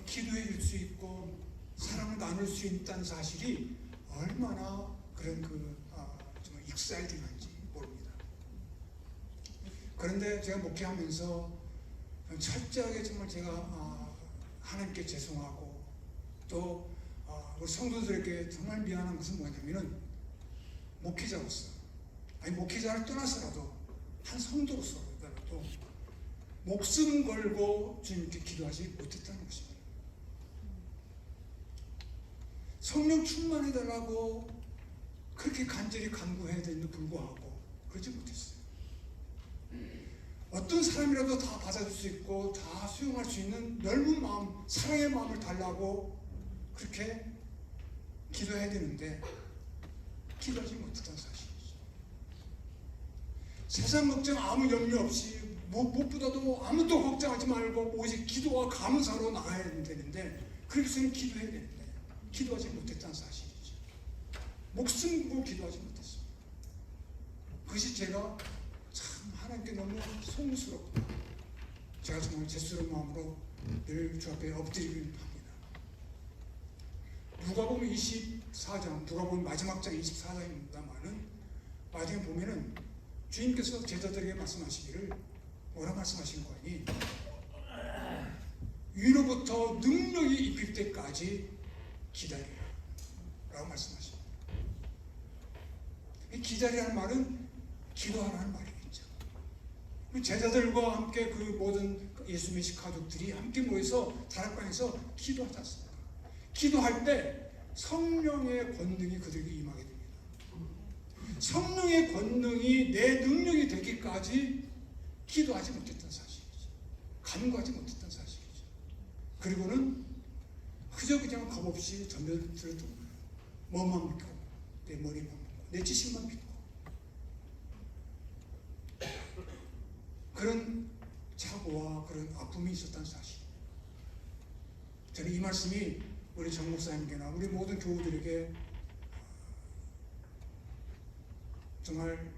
기도해 줄 수 있고 사랑을 나눌 수 있다는 사실이 얼마나 그런 정말 익사이팅한지 모릅니다. 그런데 제가 목회하면서 철저하게 정말 제가 하나님께 죄송하고 또 우리 성도들에게 정말 미안한 것은 뭐냐면은 목회자로서, 아니 목회자를 떠나서라도 한 성도로서라도 목숨 걸고 주님께 기도하지 못했다는 것입니다. 성령 충만해달라고 그렇게 간절히 간구해야 되는데 불구하고 그러지 못했어요. 어떤 사람이라도 다 받아줄 수 있고 다 수용할 수 있는 넓은 마음, 사랑의 마음을 달라고 그렇게 기도해야 되는데 기도하지 못했다는 사실이죠. 세상 걱정 아무 염려 없이 무엇보다도 아무것도 걱정하지 말고 오직 기도와 감사로 나가야 되는데 그렇게 해서는 기도해야 되는데 기도하지 못했다는 사실이죠. 목숨 걸고 기도하지 못했어요. 그것이 제가 참 하나님께 너무 송구스럽고 제가 정말 죄스러운 마음으로 늘 주 앞에 엎드리긴 합니다. 누가복음 24장, 누가복음 마지막 장 24장입니다만은 마지막에 보면은 주님께서 제자들에게 말씀하시기를 뭐라 말씀하신 거 아니? 위로부터 능력이 입힐 때까지 기다리라 라고 말씀하십니다. 이 기다리라는 말은 기도하라는 말이겠죠. 제자들과 함께 그 모든 예수 믿으신 가족들이 함께 모여서 다락방에서 기도하지 않습니까? 기도할 때 성령의 권능이 그들에게 임하게 됩니다. 성령의 권능이 내 능력이 되기까지 기도하지 못했던 사실이죠. 간구하지 못했던 사실이죠. 그리고는 그냥 겁 없이 덤벼들었던 거예요. 뭐만 믿고 내 머리만 믿고 내 지식만 믿고 그런 착오와 그런 아픔이 있었다는 사실. 저는 이 말씀이 우리 정 목사님께나 우리 모든 교우들에게 정말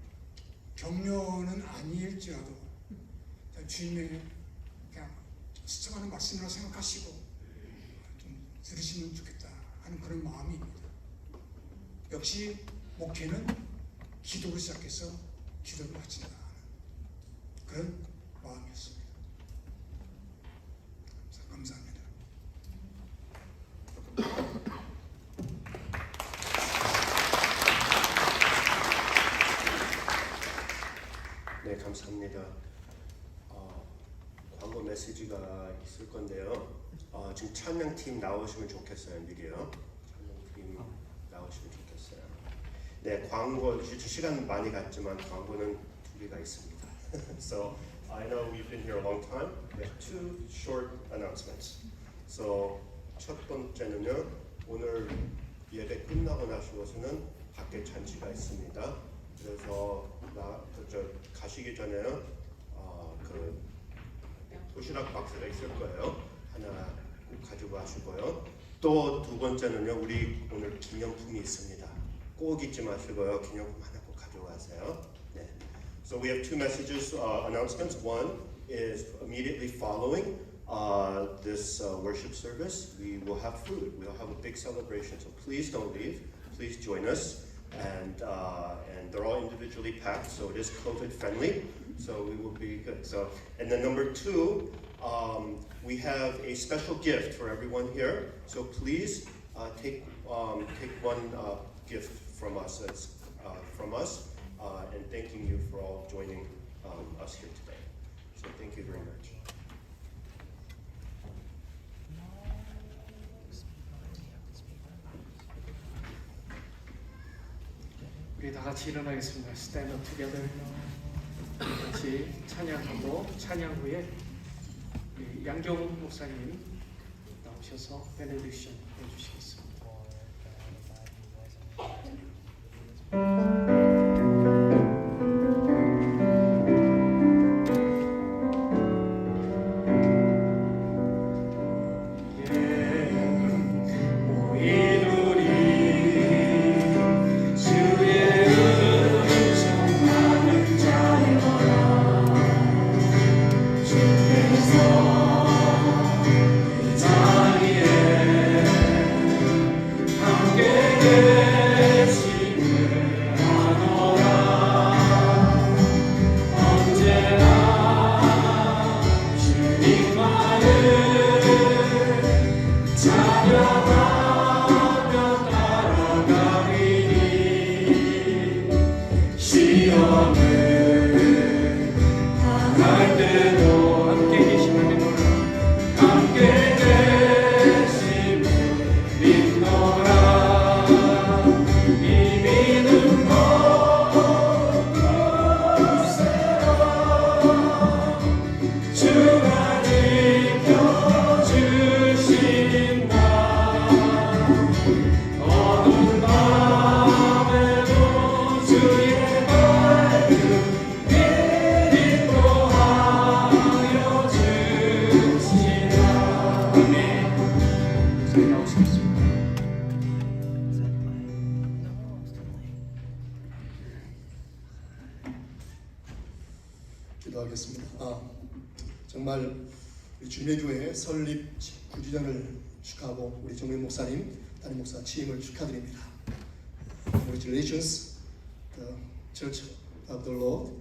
격려는 아닐지라도 주님의 그냥 스쳐가는 말씀이라고 생각하시고 좀 들으시면 좋겠다 하는 그런 마음입니다. 역시 목회는 기도로 시작해서 기도를 마친다 하는 그런 마음이었습니다. 감사합니다. 네, 감사합니다. 광고 메시지가 있을 건데요. 지금 찬양팀 나오시면 좋겠어요. 미리요. 찬양팀 나오시면 좋겠어요. 네, 광고 시간 많이 갔지만 광고는 두 개가 있습니다. So I know we've been here a long time. We have two short announcements. So 첫 번째는요. 오늘 예배 끝나고 나시고서는 밖에 잔치가 있습니다. 그래서 가시기 전에요. 그 도시락 박스가 있을 거예요. 하나 가지고 가시고요. 또 두 번째는요, 우리 오늘 기념품이 있습니다. 꼭 잊지 마시고요, 기념품 하나 꼭 가지고 가세요. 네. So we have two messages, announcements. One is immediately following this worship service, we will have food. We'll have a big celebration. So please don't leave. Please join us. And they're all individually packed, so it is COVID friendly. So we will be good. So, and then number two, we have a special gift for everyone here. So please take one gift from us. And thanking you for all joining us here today. So thank you very much. 우리 다 같이 일어나겠습니다. Stand up together. 같이 찬양하고 찬양 후에 우리 양경훈 목사님 나오셔서 베네딕션 해주시겠습니다. 기도하겠습니다. 정말 우리 주님의 교회 설립 19주년을 축하하고 우리 정민 목사님, 담임 목사 취임을 축하드립니다. Congratulations, the Church of the Lord,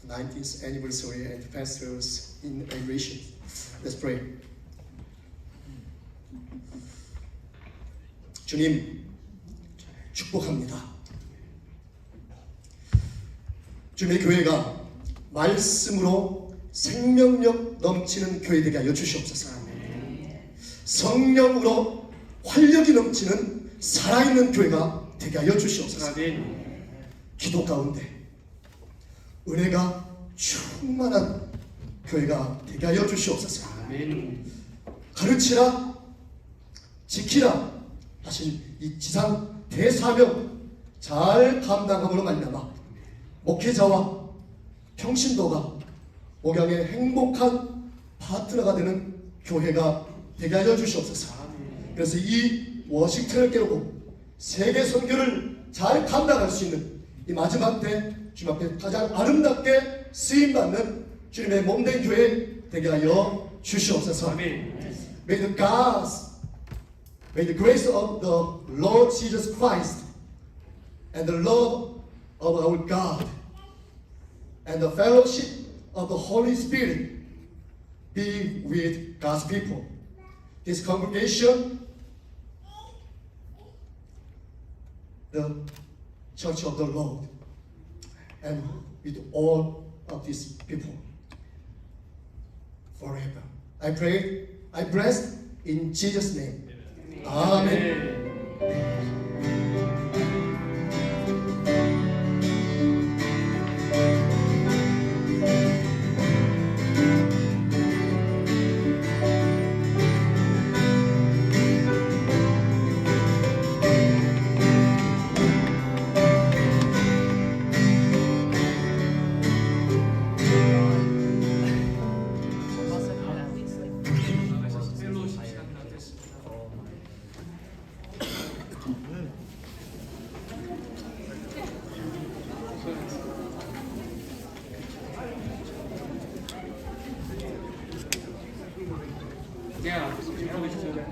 19th anniversary and pastors inauguration. Let's pray. 주님, 축복합니다. 주님의 교회가 말씀으로 생명력 넘치는 교회 되게 하여 주시옵소서. 성령으로 활력이 넘치는 살아있는 교회가 되게 하여 주시옵소서. 기도 가운데 은혜가 충만한 교회가 되게 하여 주시옵소서. 가르치라, 지키라 하신 이 지상 대사명 잘 감당함으로 말미암아 목회자와 평신도가 목양의 행복한 파트너가 되는 교회가 되게 하여 주시옵소서. 그래서 이 워싱턴을 깨우고 세계 선교를 잘 감당할 수 있는 이 마지막 때 주님 앞에 가장 아름답게 쓰임받는 주님의 몸된 교회 되게 하여 주시옵소서. May the grace of the Lord Jesus Christ and the love of our God and the fellowship of the Holy Spirit be with God's people. This congregation, the Church of the Lord, and with all of these people forever. I pray, I bless in Jesus' name. Amen. Okay.